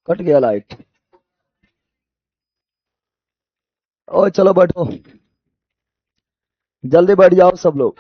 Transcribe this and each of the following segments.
Cut गया light. ओ चलो बैठो, जल्दी बैठ जाओ सब लोग।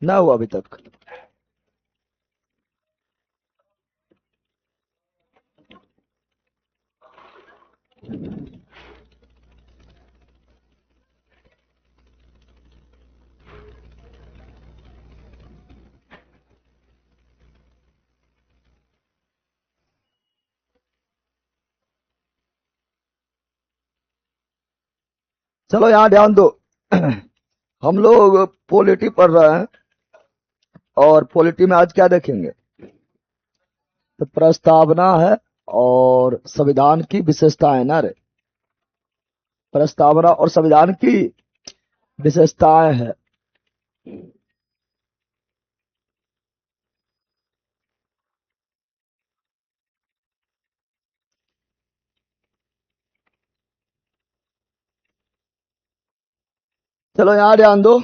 ना हुआ अभी तक। चलो यहाँ ध्यान दो। हम लोग पॉलिटी पढ़ रहे हैं, और पॉलिटी में आज क्या देखेंगे? तो प्रस्तावना है और संविधान की विशेषताएं ना रे। प्रस्तावना और संविधान की विशेषताएं हैं। चलो यहाँ ध्यान दो।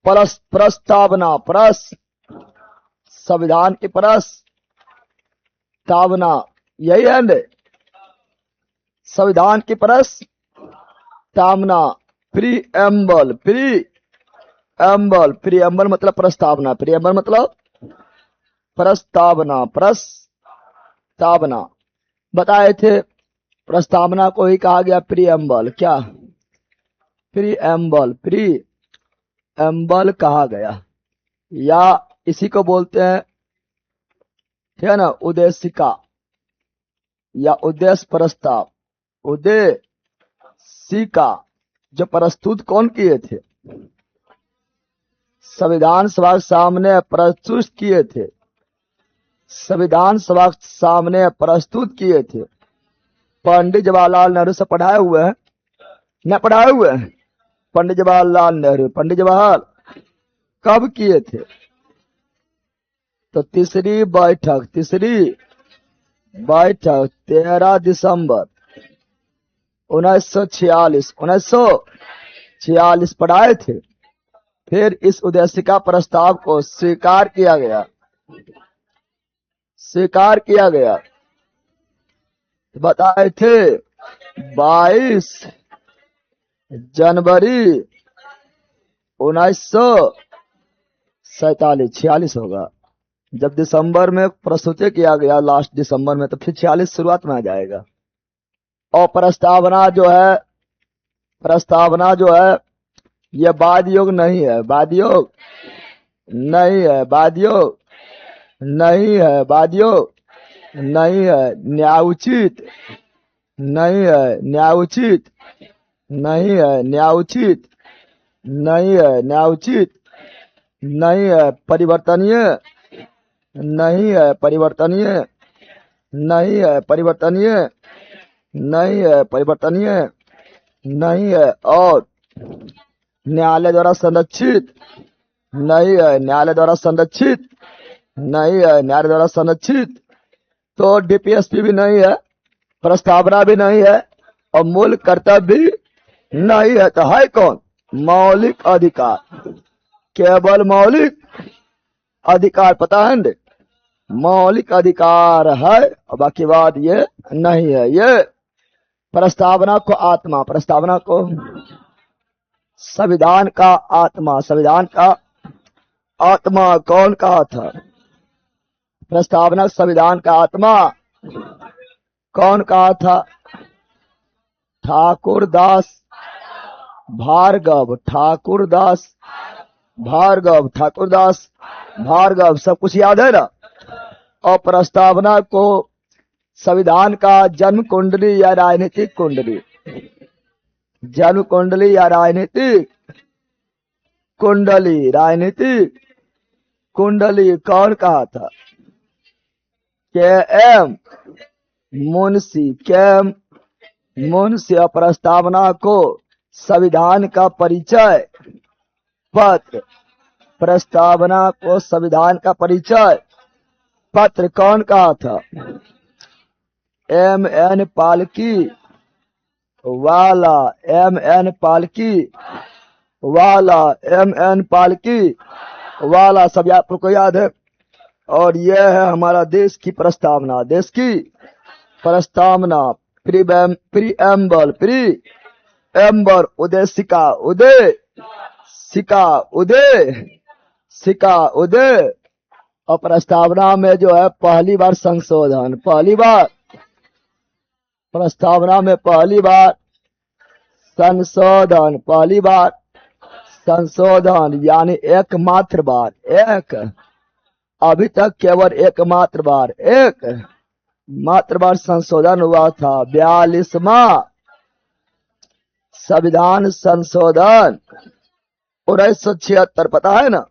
प्रस्तावना, संविधान की प्रस्तावना, यही है ना? संविधान की प्रस्तावना, प्री एम्बल मतलब प्रस्तावना, प्री एम्बल मतलब प्रस्तावना बताए थे। प्रस्तावना को ही कहा गया प्री एम्बल। क्या? प्री एम्बल कहा गया, या इसी को बोलते हैं, ठीक है ना, उद्देशिका या उद्देश्य प्रस्ताव। उद्देशिका जो प्रस्तुत कौन किए थे? संविधान सभा के सामने प्रस्तुत किए थे। संविधान सभा के सामने प्रस्तुत किए थे। पंडित जवाहरलाल नेहरू से पढ़ाए हुए हैं, न पढ़ाए हुए हैं? पंडित जवाहरलाल नेहरू, पंडित जवाहर कब किए थे? तो तीसरी बैठक 13 दिसंबर 1946 पढ़ाए थे। फिर इस उद्देशिका प्रस्ताव को स्वीकार किया गया। बताए थे 22 जनवरी 1947 होगा, जब दिसंबर में प्रस्तुत किया गया, लास्ट दिसंबर में, तो फिर 46 शुरुआत में आ जाएगा। और प्रस्तावना जो है यह वाद योग नहीं है, वाद योग नहीं है, न्यायोचित नहीं है, न्यायोचित नहीं है, न्यायोचित नहीं है, न्यायोचित नहीं है, परिवर्तनीय नहीं है, परिवर्तनीय नहीं है, परिवर्तनीय नहीं है, परिवर्तनीय नहीं है, और न्यायालय द्वारा संरक्षित नहीं है, न्यायालय द्वारा संरक्षित नहीं है, न्यायालय द्वारा संरक्षित। तो डीपीएसपी भी नहीं है, प्रस्तावना भी नहीं है, और मूल कर्तव्य भी नहीं है। तो है कौन? मौलिक अधिकार, केवल मौलिक अधिकार। पता है ना? मौलिक अधिकार है, और बाकी बात ये नहीं है। ये प्रस्तावना को संविधान का आत्मा कौन कहा था? प्रस्तावना संविधान का आत्मा कौन कहा था? ठाकुरदास भार्गव। सब कुछ याद है ना? और प्रस्तावना को संविधान का जन्म कुंडली या राजनीतिक कुंडली, राजनीतिक कुंडली कौन कहा था? के एम मुंशी के मुंशी प्रस्तावना को संविधान का परिचय पत्र, प्रस्तावना को संविधान का परिचय पत्र कौन कहा था? M.N. पालकी वाला, M.N. पालकी वाला, M.N. पालकी वाला, सब आपको याद है। और यह है हमारा देश की प्रस्तावना, देश की प्रस्तावना। प्रीएम्बल, प्रीएम्बल, उद्देशिका, उद्देशिका, उद्देशिका, उदय। और प्रस्तावना में जो है पहली बार संशोधन, पहली बार प्रस्तावना में पहली बार संशोधन, पहली बार संशोधन, यानी एकमात्र बार, एक, अभी तक केवल एकमात्र बार, एक मात्र बार संशोधन हुआ था। 42वां संविधान संशोधन 1976, पता है ना?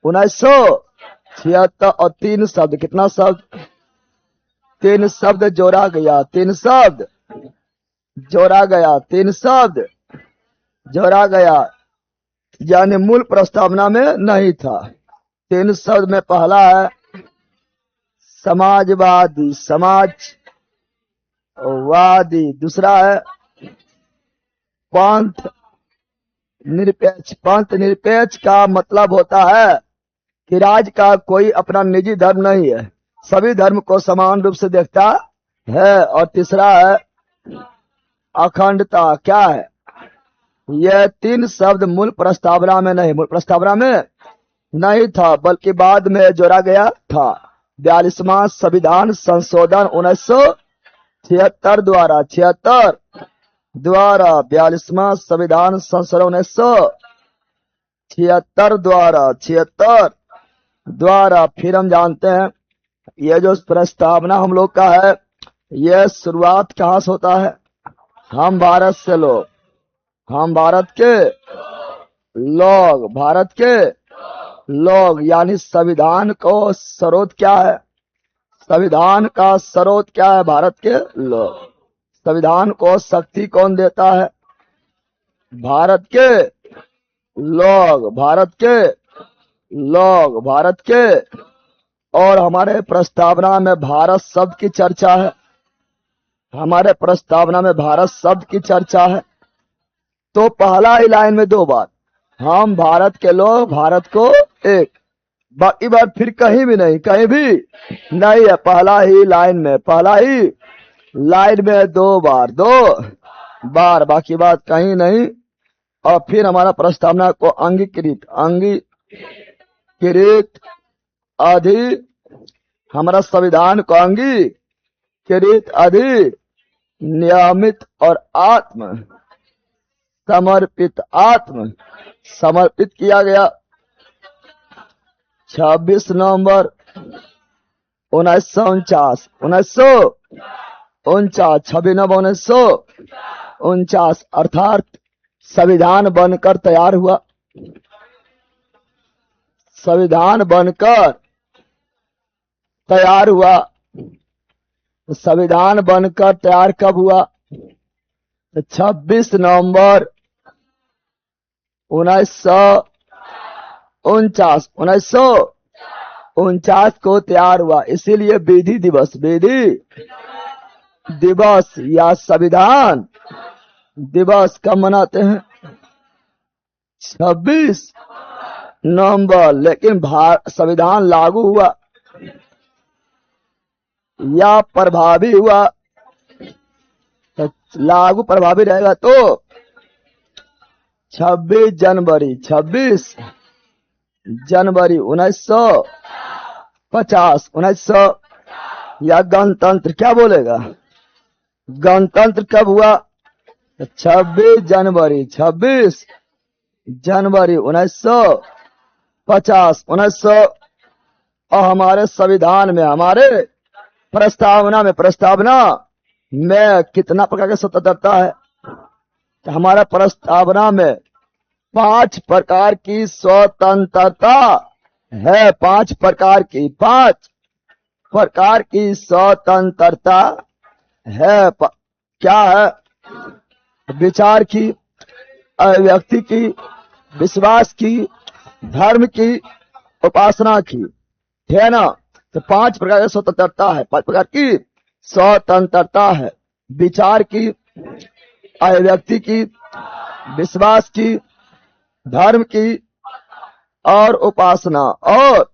1976। और 3 शब्द, कितना शब्द? 3 शब्द जोड़ा गया, 3 शब्द जोड़ा गया, 3 शब्द जोड़ा गया, यानी मूल प्रस्तावना में नहीं था। 3 शब्द में पहला है समाजवादी, समाजवादी। दूसरा है पंथ निरपेक्ष। पंथ निरपेक्ष का मतलब होता है कि राज्य का कोई अपना निजी धर्म नहीं है, सभी धर्म को समान रूप से देखता है। और तीसरा है अखंडता। क्या है? यह 3 शब्द मूल प्रस्तावना में नहीं, मूल प्रस्तावना में नहीं था, बल्कि बाद में जोड़ा गया था। 42वां संविधान संशोधन 1976 द्वारा, 76 द्वारा, 42वां संविधान संशोधन 1976 द्वारा, 76 द्वारा। फिर हम जानते हैं ये जो प्रस्तावना हम लोग का है, यह शुरुआत कहाँ से होता है? हम भारत से लोग, हम भारत के लोग, भारत के लोग, यानी संविधान को स्रोत क्या है? संविधान का स्रोत क्या है? भारत के लोग। संविधान को शक्ति कौन देता है? भारत के लोग, भारत के लोग, भारत के। और हमारे प्रस्तावना में भारत शब्द की चर्चा है, हमारे प्रस्तावना में भारत शब्द की चर्चा है। तो पहला ही लाइन में 2 बार हम भारत के लोग, भारत को एक, बाकी बार फिर कहीं भी नहीं, कहीं भी नहीं है। पहला ही लाइन में, पहला ही लाइन में 2 बार, 2 बार, बाकी बात कहीं नहीं। और फिर हमारा प्रस्तावना को अंगीकृत, अंगीकृत हमारा संविधान को अंगीकृत, नियमित और आत्म समर्पित, आत्म समर्पित किया गया। 26 नवंबर 1949, 26 नवंबर 1949 अर्थात संविधान बनकर तैयार हुआ। संविधान बनकर तैयार हुआ। संविधान बनकर तैयार कब हुआ? 26 नवंबर 1949 को तैयार हुआ। इसीलिए विधि दिवस, विधि दिवस या संविधान दिवस कब मनाते हैं? 26 नवंबर। लेकिन संविधान लागू हुआ या प्रभावी हुआ? तो लागू प्रभावी रहेगा तो 26 जनवरी 1950, 1900। या गणतंत्र क्या बोलेगा? गणतंत्र कब हुआ? 26 जनवरी 1950, 1900। और हमारे संविधान में, हमारे प्रस्तावना में कितना प्रकार की स्वतंत्रता है? हमारा प्रस्तावना में 5 प्रकार की स्वतंत्रता है। 5 प्रकार की स्वतंत्रता है क्या है? विचार की, अभिव्यक्ति की, विश्वास की, धर्म की, उपासना की, है ना? तो 5 प्रकार की स्वतंत्रता है, 5 प्रकार की स्वतंत्रता है। विचार की, अभिव्यक्ति की, विश्वास की, धर्म की और उपासना। और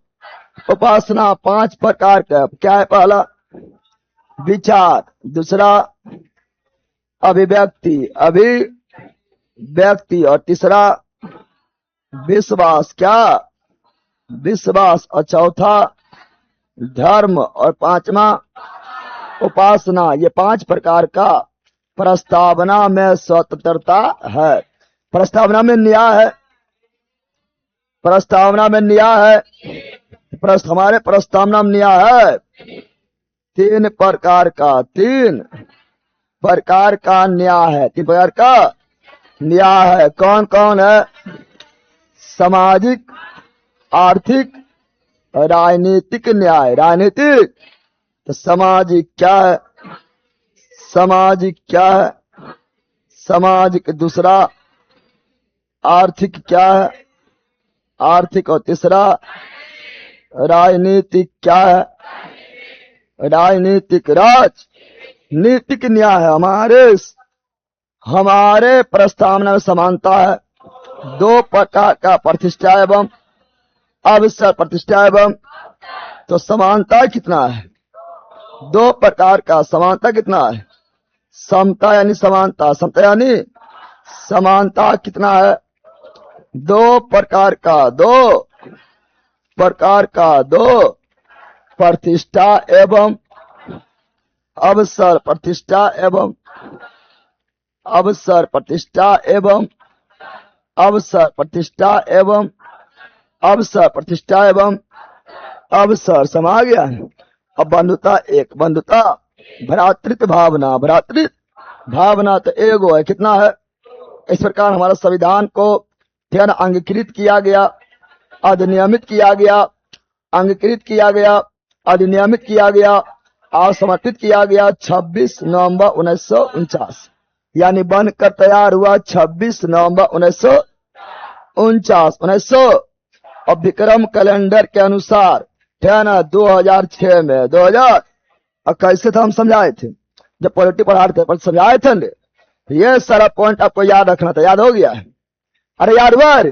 उपासना 5 प्रकार का क्या है? पहला विचार, दूसरा अभिव्यक्ति और तीसरा विश्वास, क्या? विश्वास, और चौथा धर्म और 5वां उपासना। ये 5 प्रकार का प्रस्तावना में स्वतंत्रता है। प्रस्तावना में न्याय है, प्रस्तावना में न्याय है, हमारे प्रस्तावना में न्याय है। 3 प्रकार का न्याय है, 3 प्रकार का न्याय है। कौन कौन है? सामाजिक, आर्थिक, राजनीतिक न्याय। राजनीतिक तो सामाजिक क्या है? सामाजिक दूसरा, आर्थिक क्या है? आर्थिक, और तीसरा राजनीतिक क्या है? राजनीतिक। राजनीतिक न्याय है। हमारे प्रस्तावना में समानता है। 2 प्रकार का प्रतिष्ठा एवं अवसर प्रतिष्ठा एवं, तो समानता कितना है? 2 प्रकार का। समानता कितना है? समता यानी समानता, समता यानी समानता कितना है? 2 प्रकार का, 2 प्रतिष्ठा एवं अवसर प्रतिष्ठा एवं अवसर प्रतिष्ठा एवं अवसर प्रतिष्ठा एवं अवसर प्रतिष्ठा एवं अवसर। समा गया है। अब बंधुता 1, बंधुता भ्रातृत्व भावना। भ्रातृत्व भावना तो एगो है, कितना है? इस प्रकार हमारा संविधान को ध्यान अंगीकृत किया गया, अधिनियमित किया गया, अंगीकृत किया गया, अधिनियमित किया गया और समर्पित किया गया 26 नवंबर 1949, यानी बनकर तैयार हुआ 26 नवंबर 1949 और विक्रम कैलेंडर के अनुसार है ना 2006 में 2000। और कैसे था हम समझाए थे जब पॉलिटी पढ़ा रहे थे, पर समझाए थे ने? ये सारा पॉइंट आपको याद रखना था। याद हो गया है? अरे याद हुआ?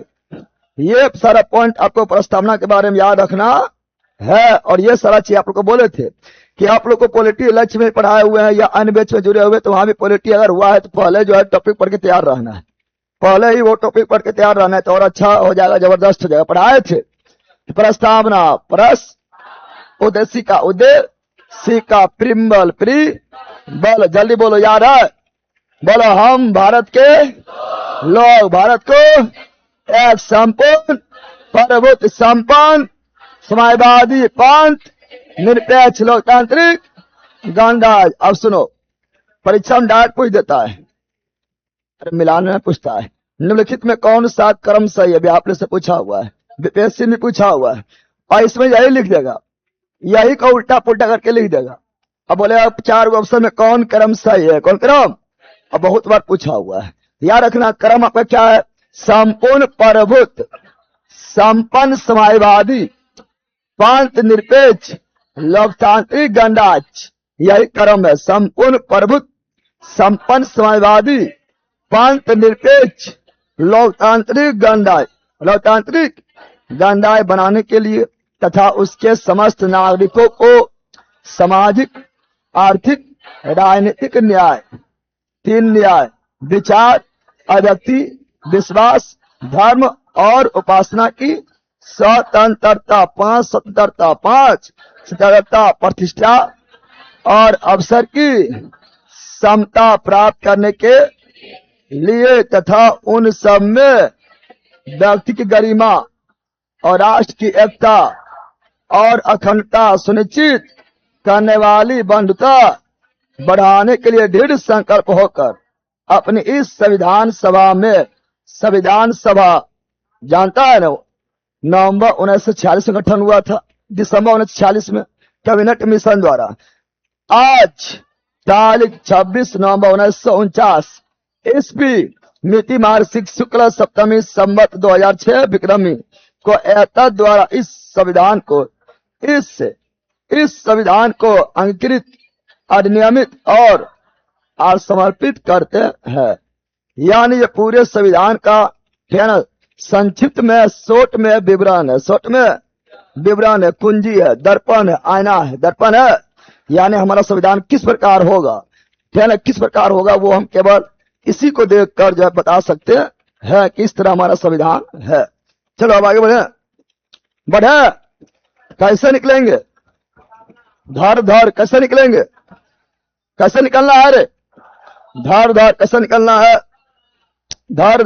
ये सारा पॉइंट आपको प्रस्तावना के बारे में याद रखना है। और ये सारा चीज आप लोग को बोले थे कि आप लोग को पॉलिटी लक्ष्य में पढ़ाए हुए हैं या अन्य बैच में जुड़े हुए, तो वहां भी पॉलिटी अगर हुआ है तो पहले जो है टॉपिक पढ़ के तैयार रहना है। पहले ही वो टॉपिक पढ़ के तैयार रहना है तो और अच्छा हो जाएगा, जबरदस्त हो जाएगा। पढ़ाए थे प्रस्तावना, उद्देशिका, उद्देशिका, प्रिम्बल, बल, जल्दी बोलो, याद है? बोलो, हम भारत के लोग भारत को एक संपूर्ण प्रभुत्व संपन्न समाजवादी पंथ निरपेक्ष लोकतांत्रिक गणराज्य। अब सुनो, परीक्षा में डायरेक्ट पूछ देता है, अरे मिलान में पूछता है निम्नलिखित में कौन सा क्रम सही है? अभी आपने से पूछा हुआ है, बीपीएससी में पूछा हुआ है और इसमें यही लिख देगा, यही को उल्टा पुल्टा करके लिख देगा। अब बोले अब 4 ऑप्शन में कौन क्रम सही है? कौन क्रम? अब बहुत बार पूछा हुआ है, याद रखना। क्रम आपका क्या है? संपूर्ण प्रभुत्व संपन्न समाजवादी पंथ निरपेक्ष लोकतांत्रिक गणराज्य, यही क्रम है। संपूर्ण प्रभुत्व संपन्न समाजवादी पंथ निरपेक्ष लोकतांत्रिक गणराज्य। लोकतांत्रिक गणराज्य बनाने के लिए तथा उसके समस्त नागरिकों को सामाजिक, आर्थिक, राजनीतिक न्याय, 3 न्याय, विचार, अभिव्यक्ति, विश्वास, धर्म और उपासना की स्वतंत्रता, 5 स्वतंत्रता, 5 स्वतंत्रता, प्रतिष्ठा और अवसर की समता प्राप्त करने के लिए तथा उन सब में व्यक्ति की गरिमा और राष्ट्र की एकता और अखंडता सुनिश्चित करने वाली बंधुता बढ़ाने के लिए दृढ़ संकल्प होकर अपनी इस संविधान सभा में, संविधान सभा जानता है ना, नवंबर 1946 में गठन हुआ था, दिसंबर 1946 में कैबिनेट मिशन द्वारा। आज तारीख 26 नवंबर 1949 ईस्वी, मिति मार्गशीर्ष शुक्ल सप्तमी संवत 2006 विक्रमी को एतद द्वारा इस संविधान को अंकित, अधिनियमित और समर्पित करते हैं। यानी ये पूरे संविधान का संक्षिप्त में शॉर्ट में विवरण है, कुंजी है, दर्पण है, आईना है, दर्पण है। यानी हमारा संविधान किस प्रकार होगा, किस प्रकार होगा, वो हम केवल इसी को देखकर जो है बता सकते हैं कि इस तरह हमारा संविधान है। चलो अब आगे बढ़े। कैसे निकलेंगे? धर कैसे निकलेंगे? कैसे निकलना है रे? धर कैसे निकलना है? धर।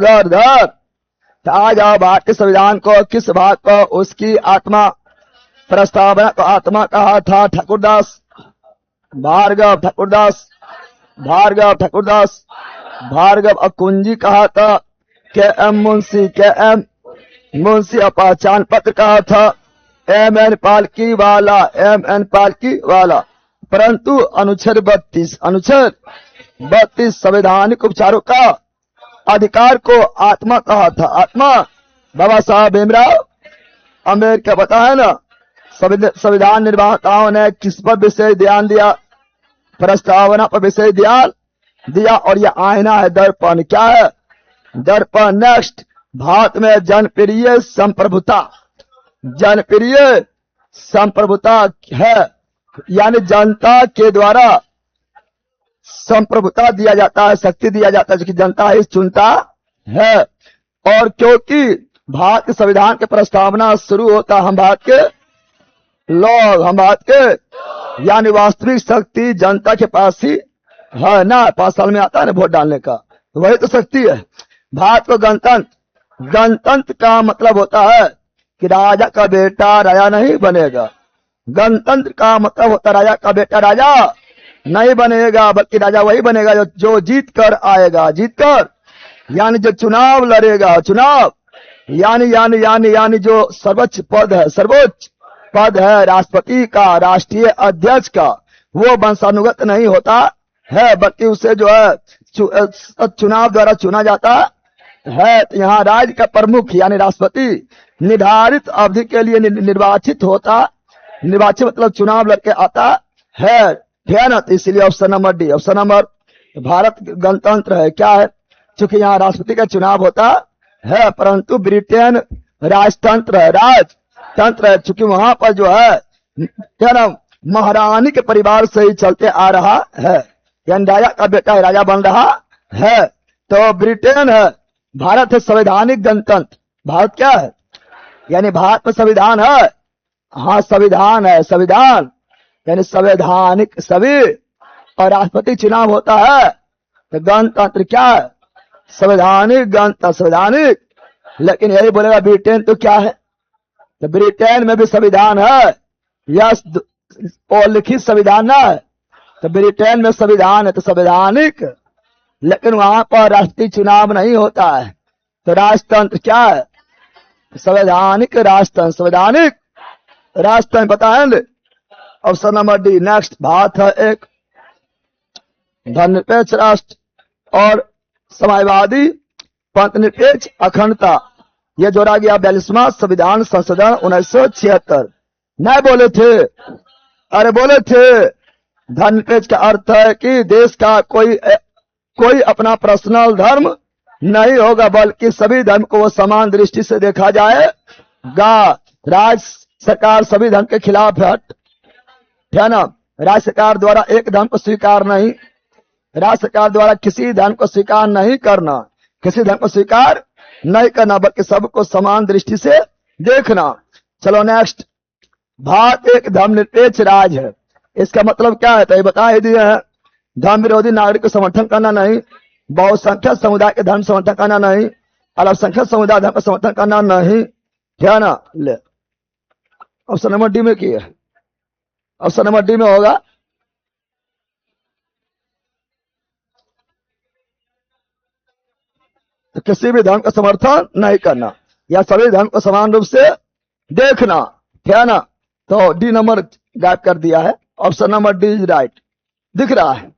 तो आज आओ भारतीय संविधान को किस भाग को उसकी आत्मा प्रस्तावना को आत्मा कहा था? ठाकुरदास भार्गव कुंजी कहा था। के एम मुंशी पहचान पत्र कहा था। एम एन पालकी वाला। परंतु अनुच्छेद 32 संवैधानिक उपचारों का अधिकार को आत्मा कहा था। आत्मा बाबा साहब भीमराव अम्बेडकर पता है ना। संविधान निर्माताओं ने किस पर विशेष ध्यान दिया? प्रस्तावना पर विशेष ध्यान दिया। और यह आईना है, दर्पण। क्या है? दर्पण। नेक्स्ट, भारत में जनप्रिय संप्रभुता है, यानी जनता के द्वारा संप्रभुता दिया जाता है, शक्ति दिया जाता है, जो कि जनता ही चुनता है। और क्योंकि भारत के संविधान के प्रस्तावना शुरू होता हम भारत के यानी वास्तविक शक्ति जनता के पास ही है ना। 5 साल में आता है ना वोट डालने का, वही तो शक्ति है। भारत को गणतंत्र का मतलब होता है कि राजा का बेटा राजा नहीं बनेगा। गणतंत्र का मतलब होता है राजा का बेटा राजा नहीं बनेगा, बल्कि राजा वही बनेगा जो जीत कर आएगा। यानी जो चुनाव लड़ेगा। चुनाव यानी जो सर्वोच्च पद है राष्ट्रपति का, राष्ट्रीय अध्यक्ष का, वो वंशानुगत नहीं होता है, बल्कि उसे जो है चुनाव द्वारा चुना जाता है। तो यहाँ राज्य का प्रमुख यानी राष्ट्रपति निर्धारित अवधि के लिए निर्वाचित मतलब चुनाव लड़के आता है। ना, तो इसलिए option number D. Option number, Bharat गणतंत्र है। क्या है? चूंकि यहाँ राष्ट्रपति का चुनाव होता है, परंतु ब्रिटेन राजतंत्र है, चूंकि वहां पर जो है क्या नाम, महारानी के परिवार से ही चलते आ रहा है, यानी राजा का बेटा है, राजा बन रहा है। तो ब्रिटेन है, भारत है संवैधानिक गणतंत्र। भारत क्या है? यानी भारत में संविधान है। हाँ, संविधान है, संविधान यानी संवैधानिक सभी, और राष्ट्रपति चुनाव होता है। तो गणतंत्र क्या है? संवैधानिक गणतंत्र, संवैधानिक। लेकिन यही बोलेगा ब्रिटेन तो क्या है? तो ब्रिटेन में भी संविधान है, यस, और लिखित संविधान ना है। तो ब्रिटेन में संविधान है तो संवैधानिक, लेकिन वहां पर राष्ट्रीय चुनाव नहीं होता है। तो राजतंत्र क्या है? संवैधानिक राजतंत्र, संवैधानिक राजतंत्र। बताएंगे option number D. Next, Bharat है एक धर्मनिरपेक्ष राष्ट्र और समाजवादी पंथनिरपेक्ष अखंडता। यह जोड़ा गया 42वां संविधान संशोधन 1976। नहीं बोले थे? अरे बोले थे। धर्मनिरपेक्ष का अर्थ है कि देश का कोई अपना पर्सनल धर्म नहीं होगा, बल्कि सभी धर्म को समान दृष्टि से देखा जाएगा। राज्य सरकार सभी धर्म के खिलाफ है ना। राज्य सरकार द्वारा एक धर्म को स्वीकार नहीं, राज्य सरकार द्वारा किसी धर्म को स्वीकार नहीं करना, बल्कि सबको समान दृष्टि से देखना। चलो नेक्स्ट, भारत एक धर्मनिरपेक्ष राज्य है। इसका मतलब क्या है? तो ये बता ही दिए हैं। धर्म विरोधी नागरिक को समर्थन करना नहीं, बहुसंख्यक समुदाय के धर्म समर्थन करना नहीं, अल्पसंख्यक समुदाय धर्म का समर्थन करना नहीं, है ना। ले ऑप्शन नंबर डी में की है, ऑप्शन नंबर डी में होगा। तो किसी भी धर्म का समर्थन नहीं करना या सभी धर्म को समान रूप से देखना, है ना। तो डी नंबर गायब कर दिया है, option number D is right. दिख रहा है,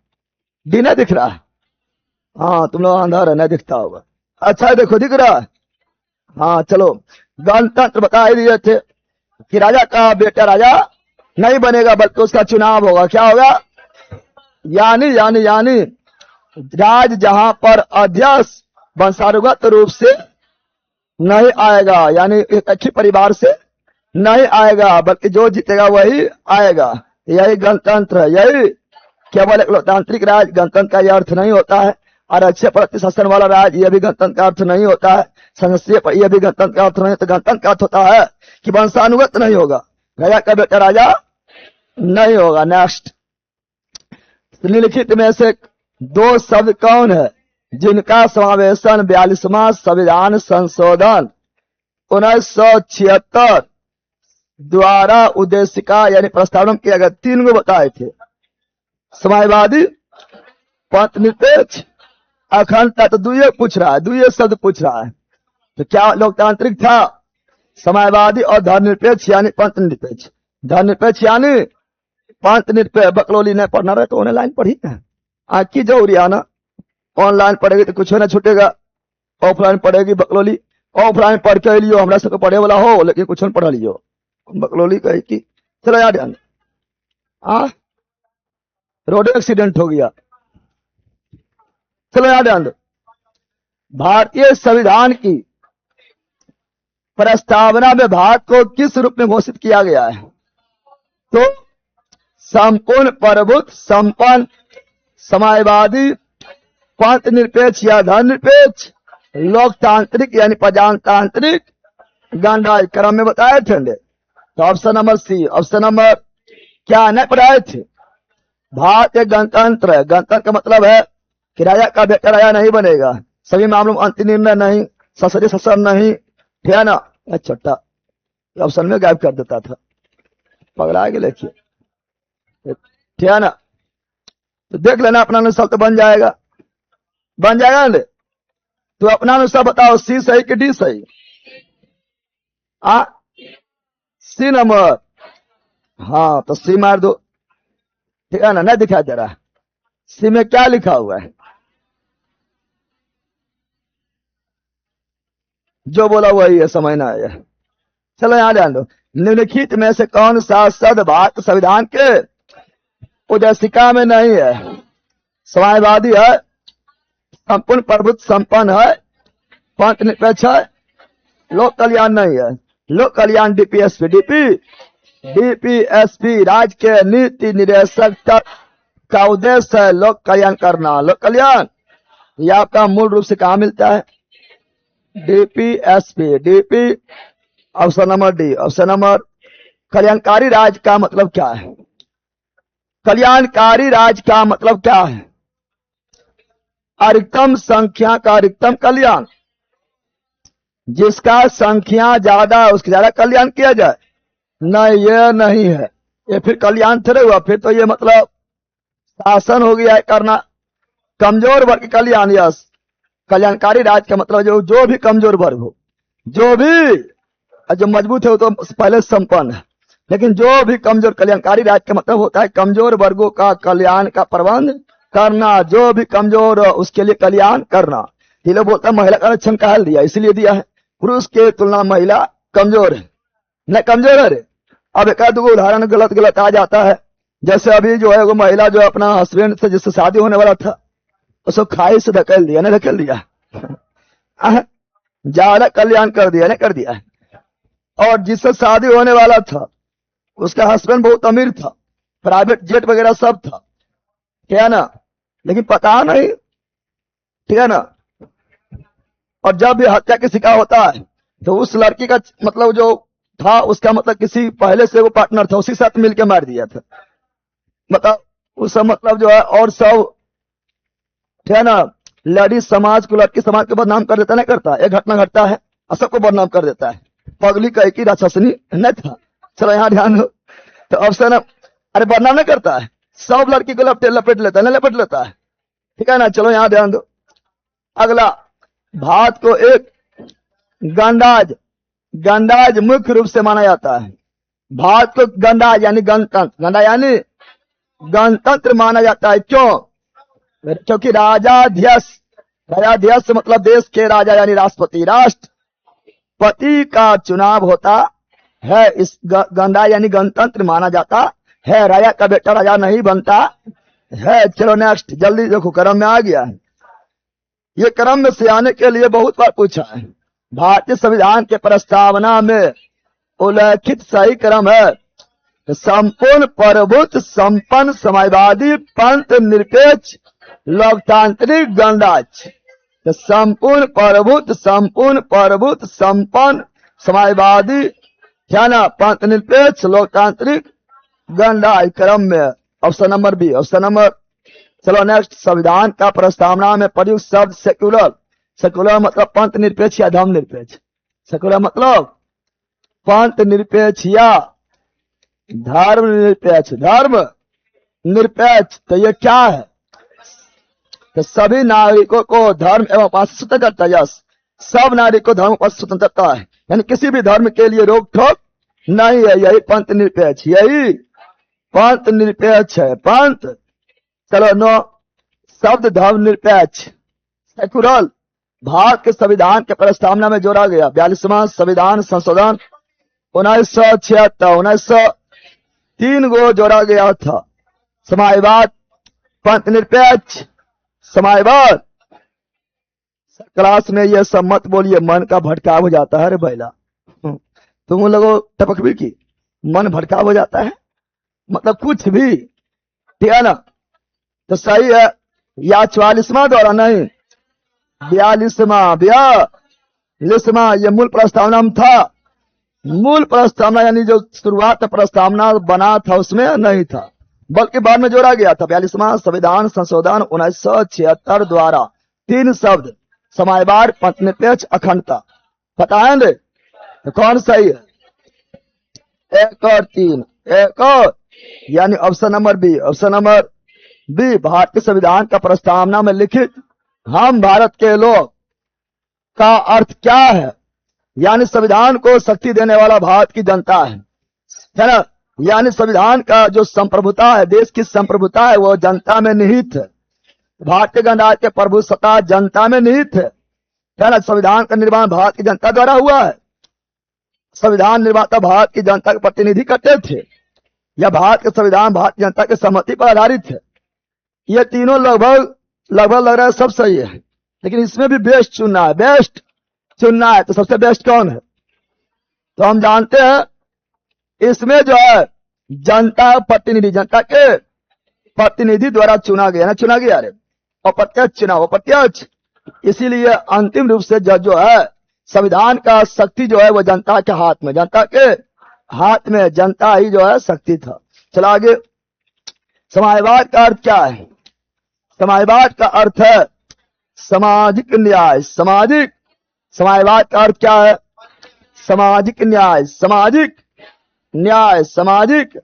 डी नहीं दिख रहा है? हाँ तुम लोग अंधार है, नहीं दिखता होगा। अच्छा देखो दिख रहा है। हाँ चलो, गणतंत्र बता ही दिए थे कि राजा का बेटा राजा नहीं बनेगा बल्कि उसका चुनाव होगा। क्या होगा? यानी यानी यानी राज जहां पर अध्यक्ष वंशानुगत रूप से नहीं आएगा, यानी एक अच्छे परिवार से नहीं आएगा, बल्कि जो जीतेगा वही आएगा। यही गणतंत्र है, यही केवल एक लोकतांत्रिक राज। गणतंत्र का यह अर्थ नहीं होता है और अच्छे प्रति शासन वाला राज, यह भी गणतंत्र का अर्थ नहीं होता है। संघीय पर यह भी गणतंत्र का अर्थ नहीं। तो गणतंत्र का अर्थ होता है कि वंशानुगत नहीं होगा, राजा का बेटा राजा नहीं होगा। नेक्स्ट, निम्नलिखित में से दो शब्द कौन है जिनका समावेशन 42वां संविधान संशोधन 1976 द्वारा उद्देशिका यानी प्रस्तावना किया गया? 3 गो बताए थे, समाजवादी, पंथ निरपेक्ष, अखंडता। तो दुए पूछ रहा है, दुए शब्द पूछ रहा है। तो क्या लोकतांत्रिक था? समाजवादी और धर्मनिरपेक्ष यानी पंथ निरपेक्ष। धर्मनिरपेक्ष यानी पंथ निरपेक्ष। बकलोली नहीं पढ़ना रहे तो ऑनलाइन पढ़ी ना, आखी जरूरी आना। ऑनलाइन पढ़ेगी तो कुछ ना छूटेगा, ऑफलाइन पढ़ेगी बकलोली। ऑफलाइन पढ़ के लियो, हमरा सबके पढ़े वाला हो लेकिन कुछ न पढ़ लियो। बकलोली कही कि चलो यार ध्यान, रोड एक्सीडेंट हो गया। चलो यार ध्यान दो, भारतीय संविधान की प्रस्तावना में भारत को किस रूप में घोषित किया गया है? तो संपूर्ण प्रभुत्व, संपन्न, समाजवादी, पंथ निरपेक्ष या धर्मनिरपेक्ष, लोकतांत्रिक यानी प्रजातांत्रिक, गणराज्य क्रम में बताए थे। तो option number C. Option number क्या नहीं पढ़ाए थे? भारत एक गणतंत्र है। गणतंत्र का मतलब है कि राजा का बेटा राजा नहीं बनेगा, सभी मामलों में अंतिम निर्णय नहीं, संसदीय शासन नहीं, ठीक है ना। छोटा ऑप्शन में गायब कर देता था, पगड़ा के लिखिए, ठीक है ना। तो देख लेना अपना अनुसार तो बन जाएगा, बन जाएगा ना। तो अपना अनुसार बताओ, सी सही कि डी सही? C number. हाँ तो सी मार दो, ठीक है ना। नहीं दिखाई दे रहा, सी में क्या लिखा हुआ है? जो बोला वही है, समझना है। चलो यहां ध्यान दो, निम्नलिखित में से कौन सा शब्द भारत संविधान के उद्देशिका में नहीं है? समाजवादी है, संपूर्ण प्रभुत्व संपन्न है, पंथ निरपेक्ष है, लोक कल्याण नहीं है। लोक कल्याण डीपीएसपी, डीपीएसपी राज्य के नीति निर्देशक तक का उद्देश्य है लोक कल्याण करना। लोक कल्याण यह आपका मूल रूप से कहा मिलता है? DPSP, DP. Option number D. Option number, कल्याणकारी राज्य का मतलब क्या है? कल्याणकारी राज्य का मतलब क्या है? अधिकतम संख्या का अधिकतम कल्याण, जिसका संख्या ज्यादा है उसका ज्यादा कल्याण किया जाए। नहीं, ये नहीं है, ये फिर कल्याण थोड़े हुआ, फिर तो ये मतलब शासन हो गया है करना। कमजोर वर्ग के कल्याण, यस। कल्याणकारी राज्य का मतलब जो भी कमजोर वर्ग हो, जो मजबूत है वो तो पहले संपन्न है, लेकिन जो भी कमजोर, कल्याणकारी राज्य का मतलब होता है कमजोर वर्गों का कल्याण का प्रबंध करना। जो भी कमजोर उसके लिए कल्याण करना। ये लोग बोलता है महिला का आरक्षण कहा दिया, इसलिए दिया है पुरुष के तुलना महिला कमजोर है। नहीं कमजोर है रे। अब एक दो उदाहरण गलत आ जाता है, जैसे अभी जो है वो महिला जो अपना हस्बैंड से जिससे शादी होने वाला था उसको खाई से धकेल दिया, नहीं धकेल दिया, ज्यादा कल्याण कर दिया, नहीं कर दिया। और जिससे शादी होने वाला था उसका हस्बैंड बहुत अमीर था, प्राइवेट जेट वगैरह सब था, ठीक है ना, लेकिन पता नहीं, ठीक है ना। और जब भी हत्या की शिकार होता है तो उस लड़की का मतलब जो था उसका मतलब किसी पहले से वो पार्टनर था, उसी साथ मिलकर मार दिया था। मतलब उस मतलब जो है और सब, ठीक है ना, लड़ी समाज को, लड़की समाज को बदनाम कर देता, नहीं करता। एक घटना घटता है और सबको बदनाम कर देता है। पगली का एक ही राक्षसनी नहीं था। चलो यहाँ ध्यान दो। तो ऑप्शन, अरे बदनाम नहीं करता है, सब लड़की को लपेट लेता है, नहीं लपेट लेता है, ठीक है ना। चलो यहाँ ध्यान दो। अगला, भारत को एक गणराज्य मुख्य रूप से माना जाता है। भारत को गणराज्य यानी गणतंत्र, गणराज्य यानी गणतंत्र माना जाता है। क्यों? क्योंकि राजाध्यक्ष मतलब देश के राजा यानी राष्ट्रपति, राष्ट्रपति का चुनाव होता है। इस गणराज्य यानी गणतंत्र माना जाता है। राजा का बेटा राजा नहीं बनता है। चलो नेक्स्ट, जल्दी देखो, क्रम में आ गया है। ये क्रम में से आने के लिए बहुत बार पूछा है। भारतीय संविधान के प्रस्तावना में उल्लेखित सही क्रम है संपूर्ण प्रभुत्व, संपन्न, समाजवादी, पंथ निरपेक्ष, लोकतांत्रिक, गणराज्य। तो संपूर्ण प्रभुत्व, संपन्न, समाजवादी, क्या ना, पंथ निरपेक्ष, लोकतांत्रिक, गणराज्य क्रम में option number B. Option number, चलो नेक्स्ट, संविधान का प्रस्तावना में प्रयुक्त शब्द सेक्युलर। सेक्युलर मतलब पंथ निरपेक्ष या धर्म निरपेक्ष। सेक्युलर मतलब पंथ निरपेक्ष या धर्म निरपेक्ष। धर्म निरपेक्ष तो ये क्या है? तो सभी नागरिकों को धर्म एवं उपासना स्वतंत्रता, यस, सब नागरिकों को धर्म उपासना स्वतंत्रता है, यानी किसी भी धर्म के लिए रोक टोक नहीं है। यही पंथ निरपेक्ष, यही पंथ निरपेक्ष है। पंथ, चलो नो, शब्द धर्म निरपेक्ष। सेक्युलर भारत के संविधान के प्रस्तावना में जोड़ा गया 42वां संविधान संशोधन 1976, 1903 को जोड़ा गया था। समाजवाद, पंथ निरपेक्ष, समाजवाद। क्लास में ये सब मत बोलिए, मन का भटकाव हो जाता है रे बैला। तुम लोगों टपक भी की, मन भटकाव हो जाता है, मतलब कुछ भी, ठीक है ना। तो सही है या 44वां द्वारा नहीं, 42वां ये मूल प्रस्तावना में था। मूल प्रस्तावना यानी जो शुरुआत प्रस्तावना बना था उसमें नहीं था, बल्कि बाद में जोड़ा गया था। 42वां संविधान संशोधन 1976 द्वारा 3 शब्द समाजवाद, पंथ निरपेक्ष, अखंडता। पता है ना तो कौन सही है? 1 और 3, 1 और, यानी option number B. Option number B, भारतीय संविधान का प्रस्तावना में लिखित हम भारत के लोग का अर्थ क्या है? यानी संविधान को शक्ति देने वाला भारत की जनता है ना। यानी संविधान का जो संप्रभुता है, देश की संप्रभुता है, वो जनता में निहित है। भारतीय गणराज्य के प्रभु सत्ता जनता में निहित है ना। संविधान का निर्माण भारत की जनता द्वारा हुआ है। संविधान निर्माता भारत की जनता के प्रतिनिधि करते थे, या भारत का संविधान भारत की जनता की सहमति पर आधारित है। ये तीनों लगभग लग रहा है सब सही है, लेकिन इसमें भी बेस्ट चुनना है। बेस्ट चुनना है तो सबसे बेस्ट कौन है? तो हम जानते हैं इसमें जो है जनता प्रतिनिधि, जनता के प्रतिनिधि द्वारा चुना गया ना, चुना गया रे, अप्रत्यक्ष चुनाव, अप्रत्यक्ष। इसीलिए अंतिम रूप से जो है संविधान का शक्ति जो है वो जनता के हाथ में, जनता के हाथ में, जनता ही जो है शक्ति था। चला आगे, समाजवाद का अर्थ क्या है? समाजवाद का अर्थ है सामाजिक न्याय। समाजवाद का अर्थ क्या है? सामाजिक न्याय, सामाजिक न्याय, सामाजिक।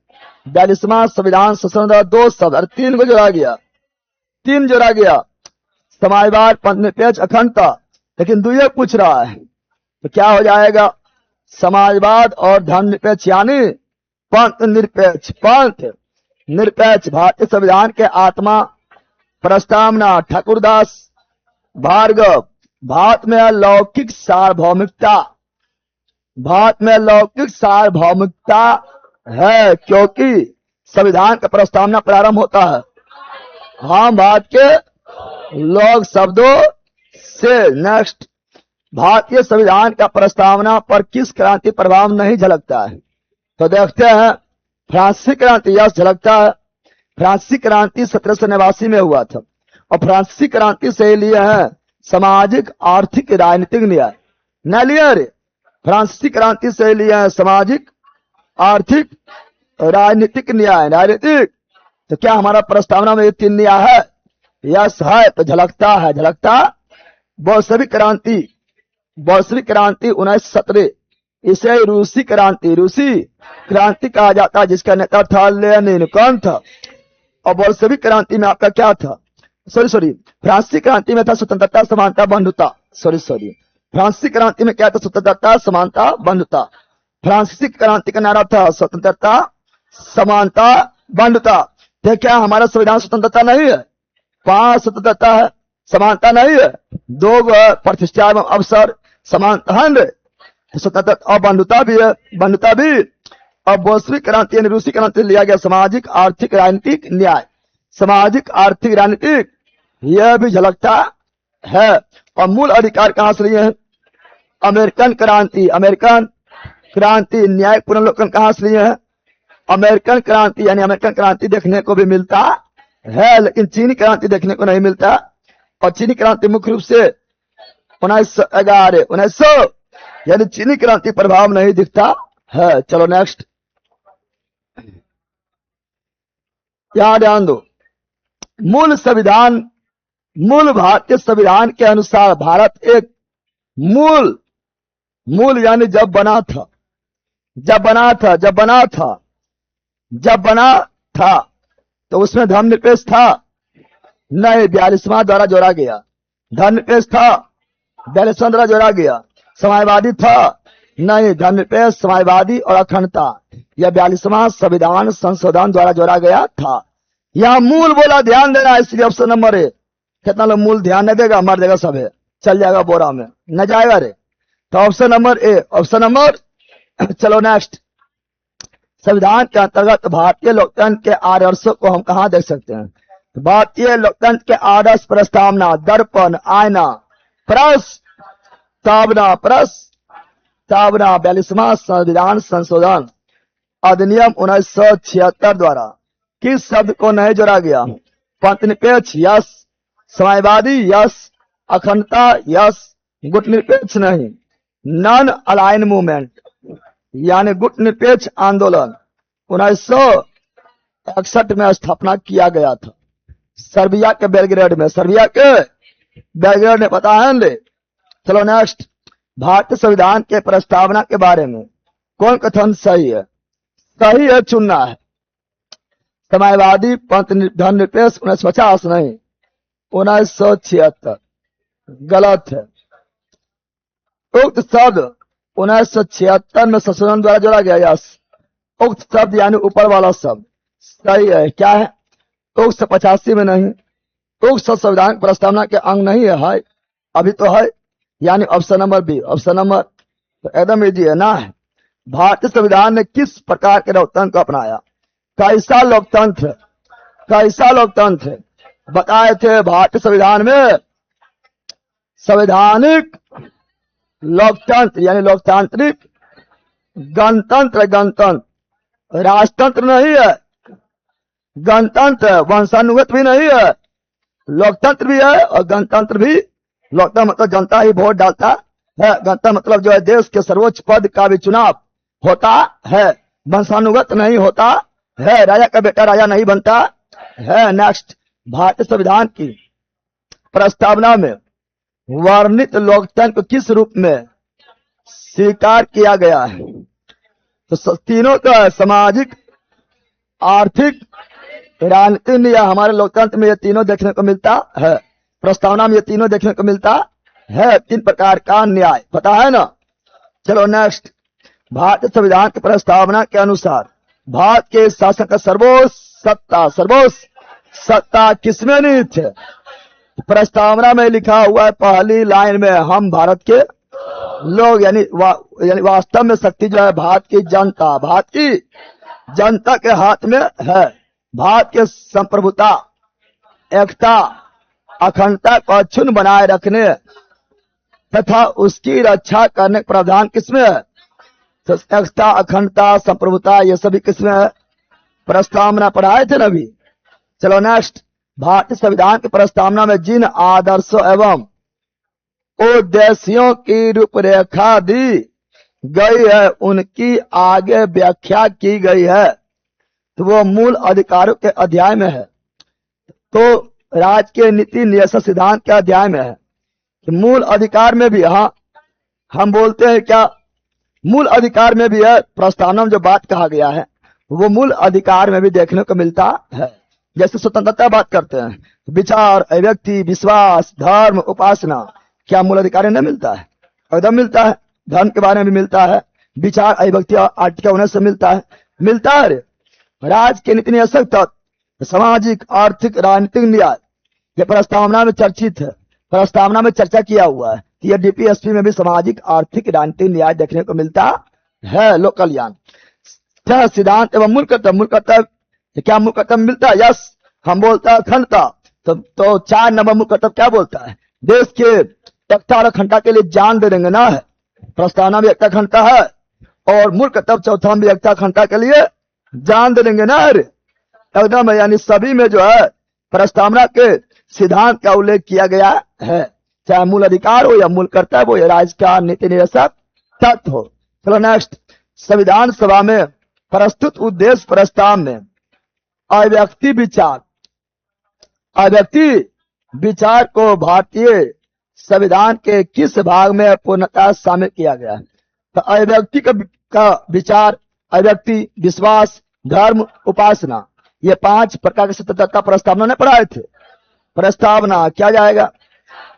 42वां संविधान संशोधन 2 शब्द और 3 को जोड़ा गया, 3 जोड़ा गया, समाजवाद, पंथ निरपेक्ष, अखंडता। लेकिन दुए पूछ रहा है तो क्या हो जाएगा? समाजवाद और धर्म निरपेक्ष यानी पंथ निरपेक्ष। पंथ निरपेक्ष भारतीय संविधान के आत्मा प्रस्तावना, ठाकुरदास भार्गव। भारत में लौकिक सार्वभौमिकता, भारत में लौकिक सार्वभौमिकता है, क्योंकि संविधान का प्रस्तावना प्रारंभ होता है हम भारत के लोग शब्दों से। नेक्स्ट, भारतीय संविधान का प्रस्तावना पर किस क्रांति प्रभाव नहीं झलकता है? तो देखते हैं, फ्रांसीसी क्रांति यस झलकता है। फ्रांसीसी क्रांति 1789 में हुआ था, और फ्रांसीसी क्रांति से लिए है सामाजिक, आर्थिक, राजनीतिक न्याय। न लिया रे, फ्रांसीसी क्रांति से लिए है सामाजिक, आर्थिक, राजनीतिक न्याय। राजनीतिक तो क्या हमारा प्रस्तावना में ये 3 न्याय है? यस है, तो झलकता है, झलकता। बोल्शेविक क्रांति, बोल्शेविक क्रांति 1917, इसे रूसी क्रांति कहा जाता है, जिसका नेता था लेनिन। कौन था? और बोल्शेविक क्रांति में आपका क्या था? सॉरी, फ्रांसीसी क्रांति में था स्वतंत्रता, समानता, बंधुता। फ्रांसीसी क्रांति में क्या था? स्वतंत्रता, समानता, बंधुता। फ्रांसीसी क्रांति का नारा था स्वतंत्रता, समानता, बंधुता। तो क्या हमारा संविधान स्वतंत्रता नहीं है? 5 स्वतंत्रता है, समानता नहीं है। 2 प्रतिष्ठा एवं अवसर, समानता है। स्वतंत्रता और बंधुता भी है, बंधुता भी। और वैश्विक क्रांति यानी रूसी क्रांति लिया गया सामाजिक आर्थिक राजनीतिक न्याय, सामाजिक आर्थिक राजनीतिक, यह भी झलकता है। और मूल अधिकार कहां से लिए हैं? अमेरिकन क्रांति, अमेरिकन क्रांति न्याय पुनर्लोकन कहां से लिए हैं? अमेरिकन क्रांति, यानी अमेरिकन क्रांति देखने को भी मिलता है, लेकिन चीनी क्रांति देखने को नहीं मिलता। और चीनी क्रांति मुख्य रूप से 1911 यानी चीनी क्रांति प्रभाव नहीं दिखता है। चलो नेक्स्ट, यहां ध्यान दो। मूल संविधान, मूल भारतीय संविधान के अनुसार भारत एक मूल यानी जब बना था तो उसमें धर्मनिरपेक्ष था नहीं, 42वां द्वारा जोड़ा गया। धर्मनिरपेक्ष था, 42वां द्वारा जोड़ा गया। समाजवादी था नहीं, धर्मनिरपेक्ष, समाजवादी और अखंडता, यह 42वां संविधान संशोधन द्वारा जोड़ा गया था। यहां मूल बोला, ध्यान देना, इसलिए ऑप्शन नंबर ए। कितना लोग मूल ध्यान नहीं देगा, मर देगा सब है, चल जाएगा बोरा में, न जाएगा रे। तो option number A, option number. चलो नेक्स्ट, संविधान के अंतर्गत भारतीय लोकतंत्र के आदर्शों को हम कहां देख सकते हैं? भारतीय लोकतंत्र के आदर्श प्रस्तावना, दर्पण, आईना, प्रस्तावना 42वां संविधान संशोधन अधिनियम 1976 द्वारा किस शब्द को नहीं जोड़ा गया? पंथनिरपेक्ष यस, समाजवादी यस, अखंडता यस, गुटनिरपेक्ष नहीं। नॉन अलाइन मूवमेंट यानी गुटनिरपेक्ष आंदोलन 1961 में स्थापना किया गया था सर्बिया के बेलग्रेड में, सर्बिया के बेलग्रेड ने, पता है ले। चलो नेक्स्ट, भारतीय संविधान के प्रस्तावना के बारे में कौन कथन सही है? सही है चुनना है। समाजवादी, पंथ धर्मनिरपेक्ष 1950 नहीं, 1976 गलत है। उक्त शब्द 1976 में संशोधन द्वारा जोड़ा गया। यस, उक्त शब्द यानी ऊपर वाला शब्द सही है। क्या है? उक्त 85 में नहीं, उक्त संविधान प्रस्तावना के अंग नहीं है, अभी तो है, यानी option number B, option number. तो एकदम इजी है ना। भारतीय संविधान ने किस प्रकार के लोकतंत्र को अपनाया? कैसा लोकतंत्र, कैसा लोकतंत्र बताए थे? भारतीय संविधान में संवैधानिक लोकतंत्र यानी लोकतांत्रिक, गणतंत्र, गणतंत्र राजतंत्र नहीं है, गणतंत्र वंशानुगत भी नहीं है, लोकतंत्र भी है और गणतंत्र भी। लोकतंत्र मतलब जनता ही वोट डालता है, गणतंत्र मतलब जो है देश के सर्वोच्च पद का भी चुनाव होता है, वंशानुगत नहीं होता है, राजा का बेटा राजा नहीं बनता है। नेक्स्ट, भारतीय संविधान की प्रस्तावना में वर्णित लोकतंत्र को किस रूप में स्वीकार किया गया है? तो तीनों का सामाजिक, आर्थिक, राजनीतिक, या हमारे लोकतंत्र में ये तीनों देखने को मिलता है, प्रस्तावना में ये तीनों देखने को मिलता है। 3 प्रकार का न्याय, पता है ना। चलो नेक्स्ट, भारतीय संविधान की प्रस्तावना के अनुसार भारत के शासन का सर्वोच्च सत्ता किसमें निहित है? प्रस्तावना में लिखा हुआ है पहली लाइन में, हम भारत के लोग, यानी वास्तव में शक्ति जो है भारत की जनता, भारत की जनता के हाथ में है। भारत के संप्रभुता, एकता, अखंडता को अक्षुण्ण बनाए रखने तथा उसकी रक्षा करने का प्रावधान किसमें है? तो एकता, अखंडता, संप्रभुता, ये सभी किसमें है? प्रस्तावना पढ़ाए थे ना अभी। चलो नेक्स्ट, भारतीय संविधान की प्रस्तावना में जिन आदर्शों एवं उद्देश्यों की रूपरेखा दी गई है उनकी आगे व्याख्या की गई है, तो वो मूल अधिकारों के अध्याय में है। तो राजकीय नीति नियंत्रण सिद्धांत के अध्याय में है कि मूल अधिकार में भी, हाँ हम बोलते हैं क्या, मूल अधिकार में भी है। प्रस्तावना में जो बात कहा गया है वो मूल अधिकार में भी देखने को मिलता है। जैसे स्वतंत्रता बात करते हैं, विचार, अभिव्यक्ति, विश्वास, धर्म, उपासना, क्या मूल अधिकार नहीं मिलता है? एकदम मिलता है। धर्म के बारे में भी मिलता है, विचार, अभिव्यक्ति आर्टिकल 19 से मिलता है। राज के नीति नियंत्रक तत्व, सामाजिक, आर्थिक, राजनीतिक न्याय, ये प्रस्तावना में चर्चित है, प्रस्तावना में चर्चा किया हुआ है कि यह डीपीएसपी में भी सामाजिक आर्थिक राजनीतिक न्याय देखने को मिलता है। लोक कल्याण सिद्धांत एवं मूल कर्तव्य। मूल कर्तव्य क्या मूल कर्तव्य मिलता है? यस, हम बोलता है अखंडता। तो 4 नंबर मूल कर्तव्य क्या बोलता है? देश के एकता और अखंडता के लिए जान दे देंगे ना है। प्रस्तावना में एकता अखंडता है और मूल कर्तव्य चौथा में एकता अखंडता के लिए जान दे देंगे ना है एकदम। यानी सभी में जो है प्रस्तावना के सिद्धांत का उल्लेख किया गया है, चाहे मूल अधिकार हो या मूल कर्तव्य हो या राज्य का नीति निर्देशक तत्व हो। चलो नेक्स्ट, संविधान सभा में प्रस्तुत उद्देश्य प्रस्ताव में अव्यक्ति विचार को भारतीय संविधान के किस भाग में पूर्णतः शामिल किया गया है? तो अव्यक्ति का विचार, अव्यक्ति, विश्वास, धर्म, उपासना, ये 5 प्रकार के स्वतंत्रता प्रस्तावना ने पढ़ाए थे। प्रस्तावना क्या जाएगा?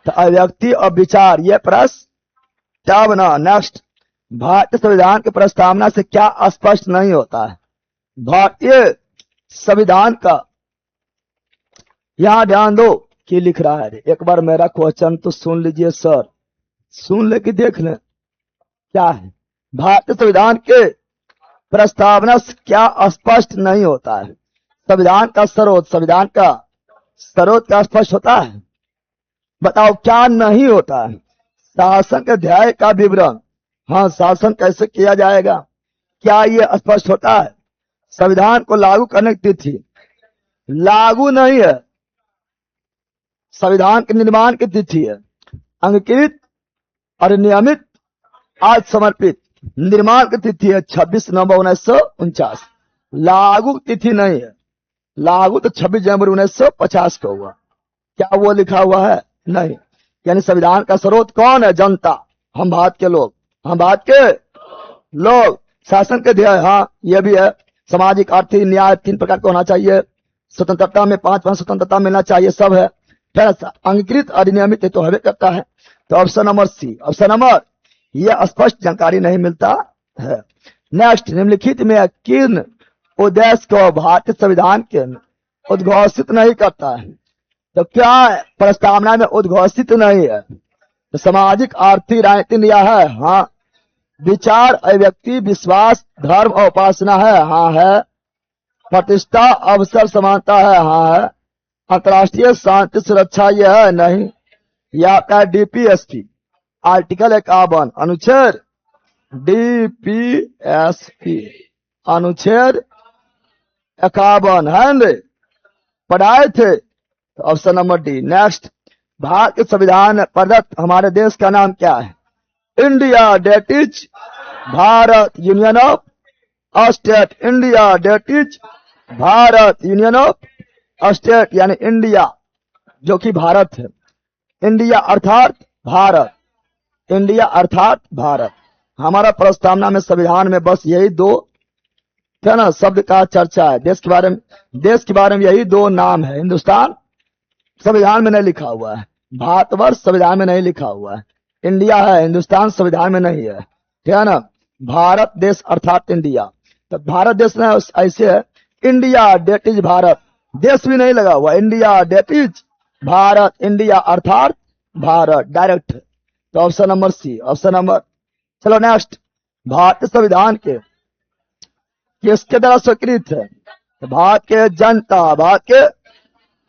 तो अव्यक्ति और विचार, ये प्रस्तावना। नेक्स्ट, भारतीय संविधान की प्रस्तावना से क्या स्पष्ट नहीं होता है? भारतीय संविधान का, यहां ध्यान दो कि लिख रहा है, एक बार मेरा क्वेश्चन तो सुन लीजिए सर, सुन ले कि देख ले क्या है। भारतीय संविधान के प्रस्तावना से क्या स्पष्ट नहीं होता है? संविधान का स्रोत क्या स्पष्ट होता है? बताओ क्या नहीं होता है? शासन के अध्याय का विवरण, हाँ शासन कैसे किया जाएगा, क्या ये स्पष्ट होता है? संविधान को लागू करने की तिथि लागू नहीं है, संविधान के निर्माण की तिथि है। अंगीकृत और नियमित आज समर्पित निर्माण की तिथि है 26 नवंबर 1949। लागू तिथि नहीं है, लागू तो 26 जनवरी 1950 को हुआ। क्या वो लिखा हुआ है? नहीं। यानी संविधान का स्रोत कौन है? जनता, हम भारत के लोग, हम भारत के लोग। शासन के ध्येय, हाँ ये भी है, सामाजिक आर्थिक न्याय 3 प्रकार का होना चाहिए, स्वतंत्रता में 5 स्वतंत्रता मिलना चाहिए, सब है। अंगीकृत अधिनियमित तो हवे करता है। तो option number C, option number, यह स्पष्ट जानकारी नहीं मिलता है। नेक्स्ट, निम्नलिखित में किन उद्देश्य को भारतीय संविधान के उद्घोषित नहीं करता है? तो क्या है? प्रस्तावना में उद्घोषित नहीं है। तो सामाजिक आर्थिक राजनीतिक न्याय है, हाँ। विचार, अव्यक्ति, विश्वास, धर्म और उपासना है, हाँ है। प्रतिष्ठा, अवसर, समानता है, हाँ है। अंतर्राष्ट्रीय शांति सुरक्षा, यह है नहीं। यह आपका डीपीएसपी आर्टिकल 51 अनुच्छेद, डीपीएसपी अनुच्छेद 51 है, पढ़ाए थे। तो option number D. Next, Bharat के संविधान प्रदत्त हमारे देश का नाम क्या है? India, that is Bharat, union of state. India, that is Bharat, union of state, यानी इंडिया जो कि भारत है। इंडिया अर्थात भारत, इंडिया अर्थात भारत। हमारा प्रस्तावना में, संविधान में बस यही 2 है ना शब्द का चर्चा है। देश के बारे में यही 2 नाम है। हिंदुस्तान संविधान में नहीं लिखा हुआ है, भारतवर्ष संविधान में नहीं लिखा हुआ है। इंडिया है, हिंदुस्तान संविधान में नहीं है, ठीक है ना। भारत देश अर्थात इंडिया, तो भारत देश ना ऐसे है, इंडिया डेट इज भारत, देश भी नहीं लगा हुआ, India that is Bharat, India अर्थात भारत, डायरेक्ट। तो option number C, option number. चलो नेक्स्ट, भारतीय संविधान के किसके द्वारा स्वीकृत है? भारत के जनता, भारत के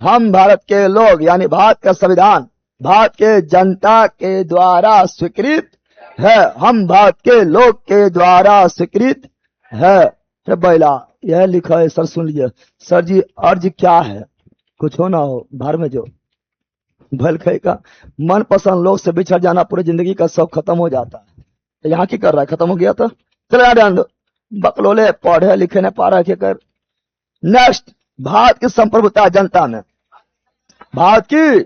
हम भारत के लोग, यानी भारत का संविधान भारत के जनता के द्वारा स्वीकृत है, हम भारत के लोग के द्वारा स्वीकृत है। बैला यह लिखा है सर, सुन लीजिए सर जी, अर्ज क्या है? कुछ हो ना हो, भर में जो भल का मन पसंद लोग से बिछड़ जाना पूरी जिंदगी का शौक खत्म हो जाता है। तो यहाँ की कर रहा है, खत्म हो गया तो चलो यार ध्यान दो, बकलोले पढ़े लिखे ने पा रखे कर। नेक्स्ट, भारत की संप्रभुता जनता में, भारत की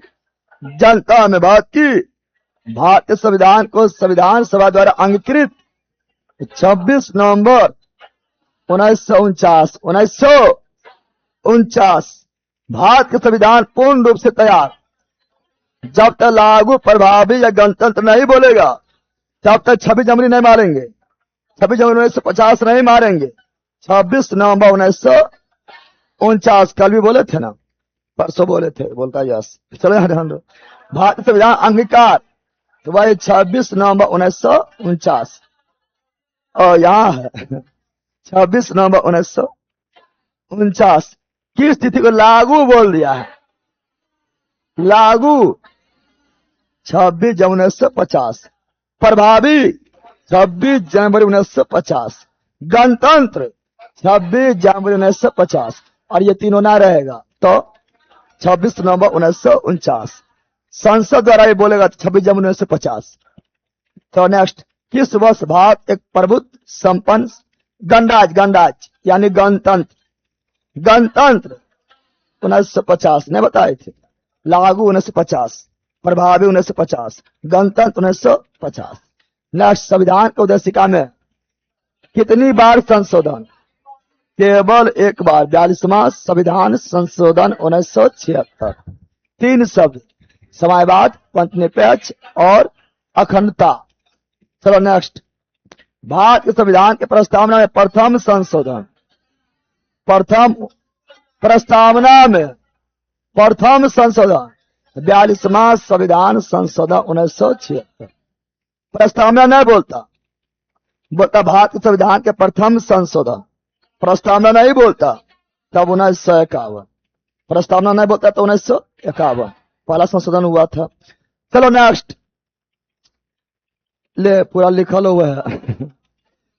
जनता में, भारतीय संविधान को संविधान सभा द्वारा अंगीकृत 26 नवंबर 1949 भारत का संविधान पूर्ण रूप से तैयार। जब तक लागू, प्रभावी या गणतंत्र नहीं बोलेगा तब तक 26 जनवरी नहीं मारेंगे, 26 जनवरी 1950 नहीं मारेंगे, 26 नवंबर 1949 कल भी बोले थे ना। परसों बोले थे, बोलता यस। चलो यहाँ ध्यान दो। भारतीय संविधान अंगीकार तो वही 26 नवंबर 1949, और यहाँ है 26 नवंबर 1949 की स्थिति को लागू बोल दिया है। लागू 26 जनवरी 1950, प्रभावी 26 जनवरी 1950, गणतंत्र 26 जनवरी 1950, और ये तीनों ना रहेगा तो 26 नवंबर 1949। संसद द्वारा ये बोलेगा 26 जनवरी 1950। तो नेक्स्ट, किस वर्ष भारत एक प्रभुत्व संपन्न गणराज्य यानी गणतंत्र 1950 ने बताए थे। लागू 1950, प्रभावी 1950, गणतंत्र 1950। नेक्स्ट, संविधान की उद्देशिका में कितनी बार संशोधन? केवल एक बार, 42वां संविधान संशोधन 1976। 3 शब्द, समाजवाद, पंथनिरपेक्ष और अखंडता। चलो नेक्स्ट, भारत के संविधान के प्रस्तावना में प्रथम संशोधन, प्रथम प्रस्तावना में प्रथम संशोधन 42वां संविधान संशोधन 1976। प्रस्तावना नहीं बोलता, बोलता भारत के संविधान के प्रथम संशोधन। प्रस्तावना नहीं बोलता तब 1951, प्रस्तावना नहीं बोलता तो 1951 पहला संशोधन हुआ था। चलो नेक्स्ट, ले पूरा लिखल हुआ है।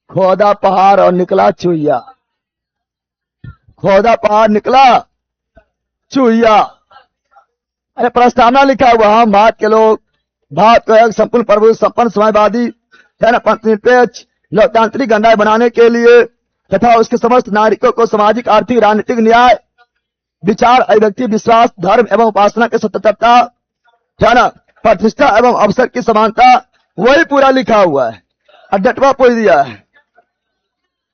खोदा पहाड़ और निकला चुहिया, खोदा पहाड़ निकला चुहिया। अरे प्रस्तावना लिखा हुआ, हम भारत के लोग भारत को एक संपूर्ण प्रभु संपन्न समाजवादी पंथनिरपेक्ष लोकतांत्रिक गणराज्य बनाने के लिए तथा उसके समस्त नागरिकों को सामाजिक, आर्थिक, राजनीतिक न्याय, विचार, अभिव्यक्ति, विश्वास, धर्म एवं उपासना की स्वतंत्रता, प्रतिष्ठा एवं अवसर की समानता, वही पूरा लिखा हुआ है और डटवा पूछ दिया है।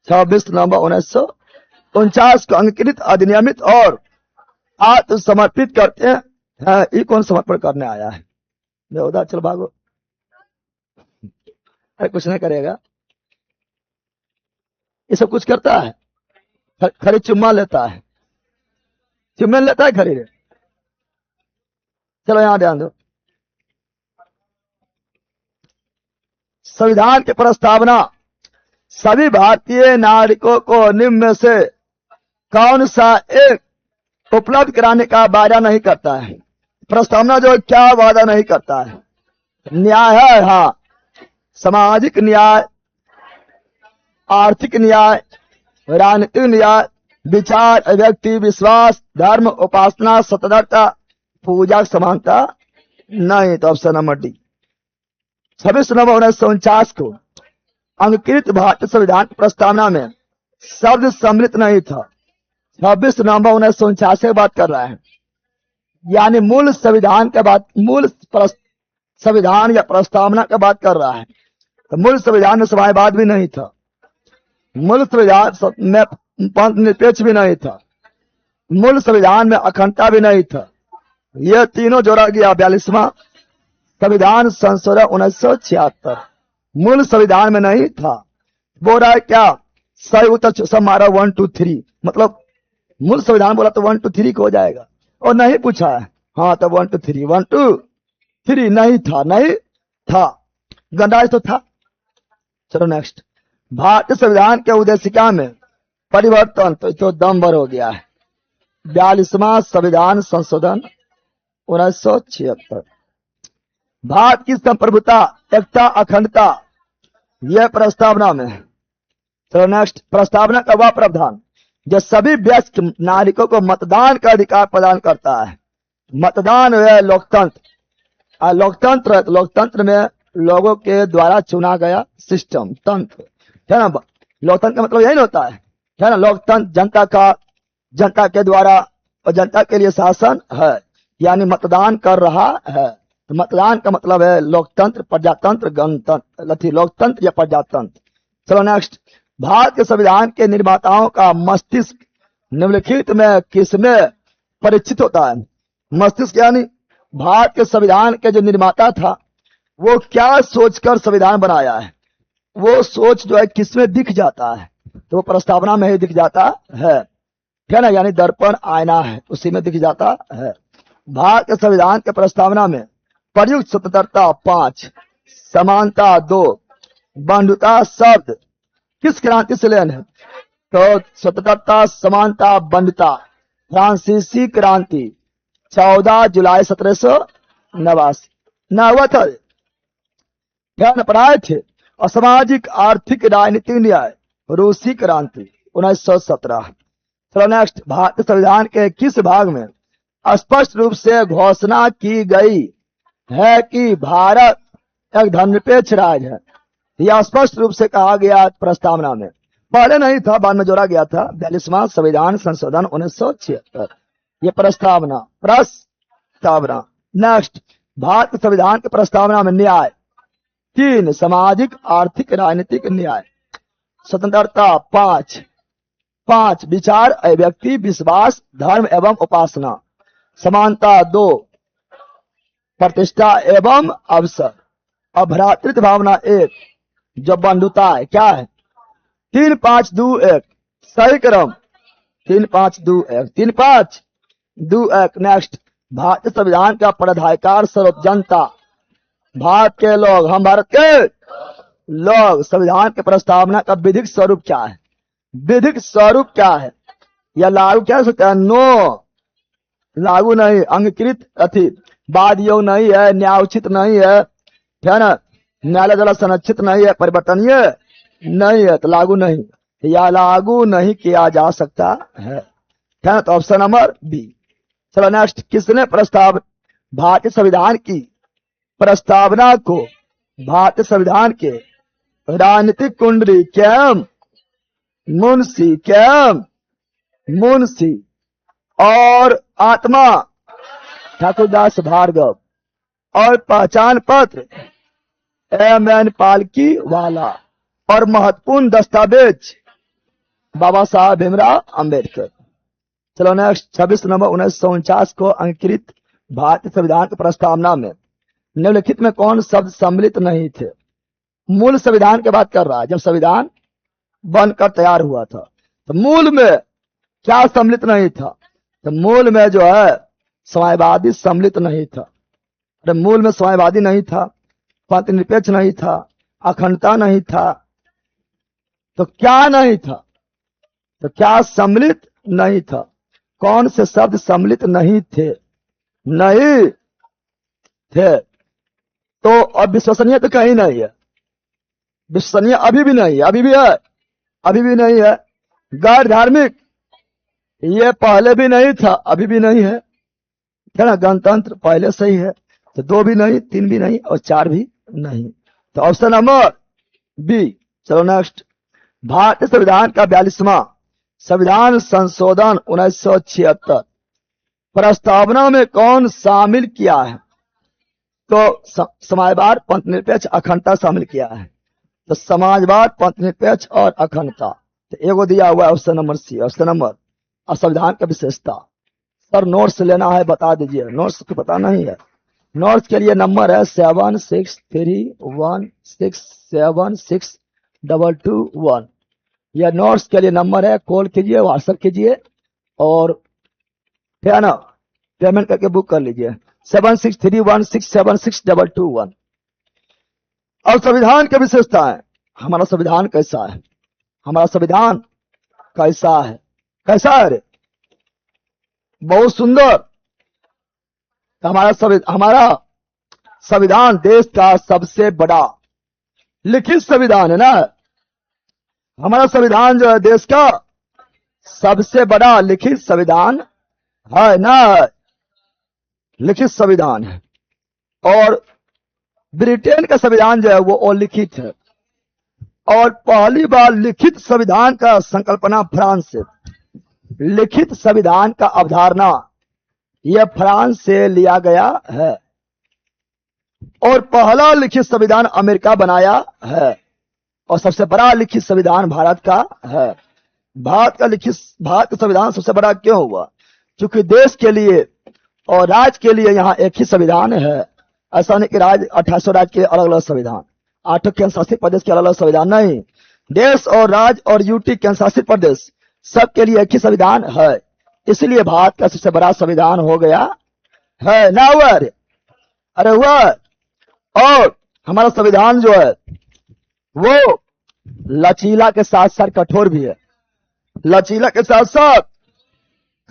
26 नवंबर 1949 को अंगीकृत, अधिनियमित और आत्मसमर्पित करते हैं। ये कौन समर्पण करने आया है? उधर चल भागो, अरे कुछ नहीं करेगा, ये सब कुछ करता है, खरीद चुम्मा लेता है, चुम्बन लेता है खरीद। चलो यहां ध्यान दो, संविधान की प्रस्तावना सभी भारतीय नागरिकों को निम्न में से कौन सा एक उपलब्ध कराने का वादा नहीं करता है? प्रस्तावना जो क्या वादा नहीं करता है? न्याय है, हाँ, सामाजिक न्याय, आर्थिक न्याय, राजनीतिक न्याय, विचार, अभिव्यक्ति, विश्वास, धर्म, उपासना, स्वतंत्रता, पूजा, समानता नहीं। तो ऑप्शन नंबर डी। 26 नवंबर 1949 को अंगीकृत भारतीय संविधान की प्रस्तावना में शब्द सम्मिलित नहीं था। 26 नवंबर 1949 की बात कर रहा है, यानी मूल संविधान के बाद, मूल संविधान या प्रस्तावना की बात कर रहा है। तो मूल संविधान में समाजवाद भी नहीं था, मूल संविधान में पंथनिरपेक्ष भी नहीं था, मूल संविधान में अखंडता भी नहीं था। यह तीनों जोड़ा गया 42वां संविधान संशोधन 1976। मूल संविधान में नहीं था। बोल रहा है क्या? सही उत्तर सब मारा 1 2 3, मतलब मूल संविधान बोला तो 1 2 3 को हो जाएगा, और नहीं पूछा है। हाँ तो 1 2 3, 1 2 3 नहीं था, नहीं था, गणराज्य तो था। चलो नेक्स्ट, भारतीय संविधान के उद्देशिका में परिवर्तन तो दम भर हो गया है। 42वां संविधान संशोधन 1976। भारत की संप्रभुता, एकता, अखंडता, यह प्रस्तावना में। चलो नेक्स्ट, प्रस्तावना का वह प्रावधान जो सभी वयस्क नागरिकों को मतदान का अधिकार प्रदान करता है। मतदान है लोकतंत्र, लोकतंत्र, लोकतंत्र में लोगों के द्वारा चुना गया सिस्टम, तंत्र है ना। लोकतंत्र का मतलब यही होता है ना, लोकतंत्र जनता का, जनता के द्वारा और जनता के लिए शासन है, यानी मतदान कर रहा है। तो मतदान का मतलब है लोकतंत्र, प्रजातंत्र, गणतंत्र, लोकतंत्र या प्रजातंत्र। चलो नेक्स्ट, भारत के संविधान के निर्माताओं का मस्तिष्क निम्नलिखित में किसमें परिचित होता है? मस्तिष्क यानी भारत के संविधान के जो निर्माता था वो क्या सोचकर संविधान बनाया है, वो सोच जो है किसमें दिख जाता है? तो वो प्रस्तावना में ही दिख जाता है। है ना, यानी दर्पण आईना है, उसी में दिख जाता है। भारत के संविधान के प्रस्तावना में प्रयुक्त स्वतंत्रता 5, समानता 2, बंधुता शब्द किस क्रांति से लेन है? तो स्वतंत्रता, समानता, बंधुता फ्रांसीसी क्रांति 14 जुलाई 1789 न हुआ था। ध्यान पढ़ाए थे। असामाजिक आर्थिक राजनीतिक न्याय रूसी क्रांति 1917। चलो नेक्स्ट, भारतीय संविधान के किस भाग में स्पष्ट रूप से घोषणा की गई है कि भारत एक धर्मनिरपेक्ष राज्य है? यह स्पष्ट रूप से कहा गया प्रस्तावना में, पहले नहीं था, बाद में जोड़ा गया था। 42वां संविधान संशोधन 1976, ये प्रस्तावना। नेक्स्ट, भारत संविधान के प्रस्तावना में न्याय 3, सामाजिक आर्थिक राजनीतिक न्याय। स्वतंत्रता 5, विचार, अभिव्यक्ति, विश्वास, धर्म एवं उपासना। समानता 2, प्रतिष्ठा एवं अवसर। और भ्रातृत्व भावना 1, जो बंधुता है। क्या है? 3, 5, 2, 1 सही क्रम। 3, 5, 2, 1 3, 5, 2, 1। नेक्स्ट, भारतीय संविधान का पदाधिकार स्वरूप जनता, भारत के लोग, हम भारत के लोग। संविधान के प्रस्तावना का विधिक स्वरूप क्या है? विधिक स्वरूप क्या है? या लागू क्या हो सकता है? नो, लागू नहीं, अंगीकृत अति बाद योग नहीं है, न्यायोचित नहीं है ना, न्यायालय द्वारा संरक्षित नहीं है, परिवर्तनीय नहीं है, तो लागू नहीं, या लागू नहीं किया जा सकता है ना। तो ऑप्शन नंबर बी। चलो नेक्स्ट, किसने भारतीय संविधान की प्रस्तावना को भारतीय संविधान के राजनीतिक कुंडली मुंशी और आत्मा ठाकुरदास भार्गव और पहचान पत्र M.N. पालकी वाला और महत्वपूर्ण दस्तावेज बाबा साहब भीमराव अंबेडकर। चलो नेक्स्ट, 26 नवंबर 1949 को अंकित भारतीय संविधान की प्रस्तावना में निम्नलिखित में कौन शब्द सम्मिलित नहीं थे? मूल संविधान की बात कर रहा है, जब संविधान बनकर तैयार हुआ था तो मूल में क्या सम्मिलित नहीं था? तो मूल में जो है समाजवादी सम्मिलित नहीं था। अरे मूल में समाजवादी नहीं था, पंथ निरपेक्ष नहीं था, अखंडता नहीं था, तो क्या नहीं था? तो क्या सम्मिलित नहीं था? कौन से शब्द सम्मिलित नहीं थे? नहीं थे। तो अब विश्वसनीय तो कहीं नहीं है, विश्वसनीय अभी भी नहीं है, अभी भी है, अभी भी नहीं है। गैर धार्मिक, ये पहले भी नहीं था, अभी भी नहीं है ना। गणतंत्र पहले से ही है, तो 2 भी नहीं, 3 भी नहीं और 4 भी नहीं। तो ऑप्शन नंबर बी। चलो नेक्स्ट, भारतीय संविधान का 42वां संविधान संशोधन 1976 प्रस्तावना में कौन शामिल किया है? तो समाजवाद, पंथ निरपेक्ष, अखंडता शामिल किया है। तो समाजवाद, पंथ निरपेक्ष और अखंडता। तो एगो दिया हुआ है option number C. Option number, संविधान का विशेषता। सर नोट्स लेना है बता दीजिए, नोट्स को पता नहीं है। नोट्स के लिए नंबर है 7631676221। यह नोट्स के लिए नंबर है, कॉल कीजिए, व्हाट्सएप कीजिए और है ना पेमेंट करके बुक कर लीजिए 7631676221। और संविधान की विशेषता है, हमारा संविधान कैसा है? हमारा संविधान कैसा है? कैसा है रे? बहुत सुंदर। हमारा संविधान देश का सबसे बड़ा लिखित संविधान है ना। हमारा संविधान जो है देश का सबसे बड़ा लिखित संविधान है ना, लिखित संविधान है। और ब्रिटेन का संविधान जो है वो अलिखित है। और पहली बार लिखित संविधान का संकल्पना फ्रांस से, लिखित संविधान का अवधारणा यह फ्रांस से लिया गया है। और पहला लिखित संविधान अमेरिका बनाया है। और सबसे बड़ा लिखित संविधान भारत का है। भारत का संविधान सबसे बड़ा क्यों हुआ? क्योंकि देश के लिए और राज्य के लिए यहाँ एक ही संविधान है। ऐसा नहीं कि राज्य 2800 राज्य के अलग अलग संविधान, 8 केंद्र शासित प्रदेश के अलग अलग संविधान नहीं। देश और राज्य और यूटी केंद्र शासित प्रदेश सबके लिए एक ही संविधान है। इसलिए भारत का सबसे बड़ा संविधान हो गया है ना हुआ? अरे हुआ। और हमारा संविधान जो है वो लचीला के साथ साथ कठोर भी है। लचीला के साथ साथ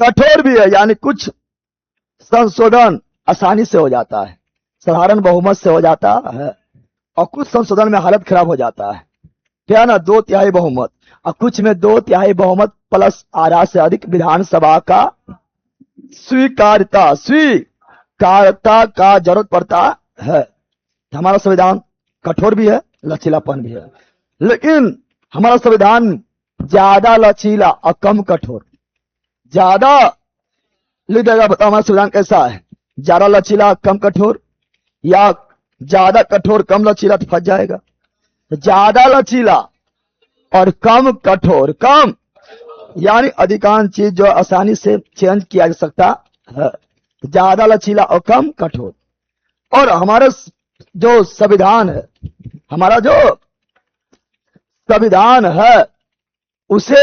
कठोर भी है, यानी कुछ संशोधन आसानी से हो जाता है, साधारण बहुमत से हो जाता है, और कुछ संशोधन में हालत खराब हो जाता है, क्या ना, 2/3 बहुमत, और कुछ में 2/3 बहुमत प्लस आधा से अधिक विधानसभा का स्वीकार्यता का जरूरत पड़ता है। हमारा संविधान कठोर भी है, लचीलापन भी है, लेकिन हमारा संविधान ज्यादा लचीला और कम कठोर। ज्यादा लिख देगा, बताओ हमारा संविधान कैसा है? ज्यादा लचीला कम कठोर, या ज्यादा कठोर कम लचीला? तो फंस जाएगा। ज्यादा लचीला और कम कठोर। कम यानी अधिकांश चीज जो आसानी से चेंज किया जा सकता है, ज्यादा लचीला और कम कठोर। और हमारा जो संविधान है, हमारा जो संविधान है उसे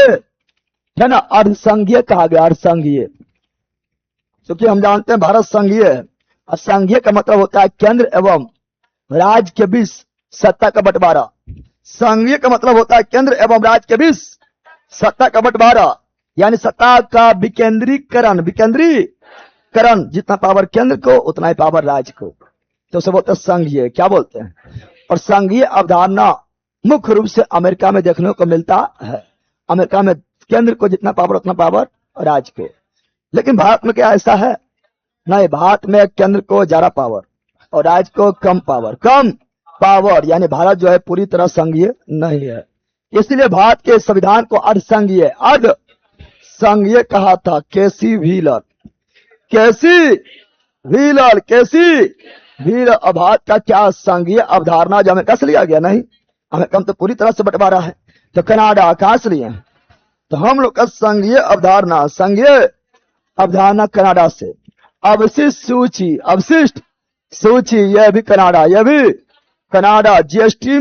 है ना अर्धसंघीय कहा गया। अर्धसंघीय क्योंकि हम जानते हैं भारत संघीय है, और संघीय का मतलब होता है केंद्र एवं राज्य के बीच सत्ता का बंटवारा। संघीय का मतलब होता है केंद्र एवं राज्य के बीच सत्ता का बंटवारा, यानी सत्ता का विकेंद्रीकरण। विकेंद्रीकरण, जितना पावर केंद्र को उतना ही पावर राज्य को, तो उसे बोलते हैं संघीय। क्या बोलते हैं? और संघीय अवधारणा मुख्य रूप से अमेरिका में देखने को मिलता है। अमेरिका में केंद्र को जितना पावर उतना पावर राज्य को। लेकिन भारत में क्या ऐसा है? नहीं, भारत में केंद्र को ज्यादा पावर और राज्य को कम पावर। कम पावर यानी भारत जो है पूरी तरह संघीय नहीं है। इसलिए भारत के संविधान को अर्धसंघीय कहा था केसी व्हीलर। और भारत का क्या संघीय अवधारणा जो अमेरिका से लिया गया? नहीं, अमेरिका तो पूरी तरह से बंटवारा है। तो कनाडा कहां से लिए? तो हम लोग का संघीय अवधारणा कनाडा से। अवशिष्ट सूची यह भी कनाडा। जीएसटी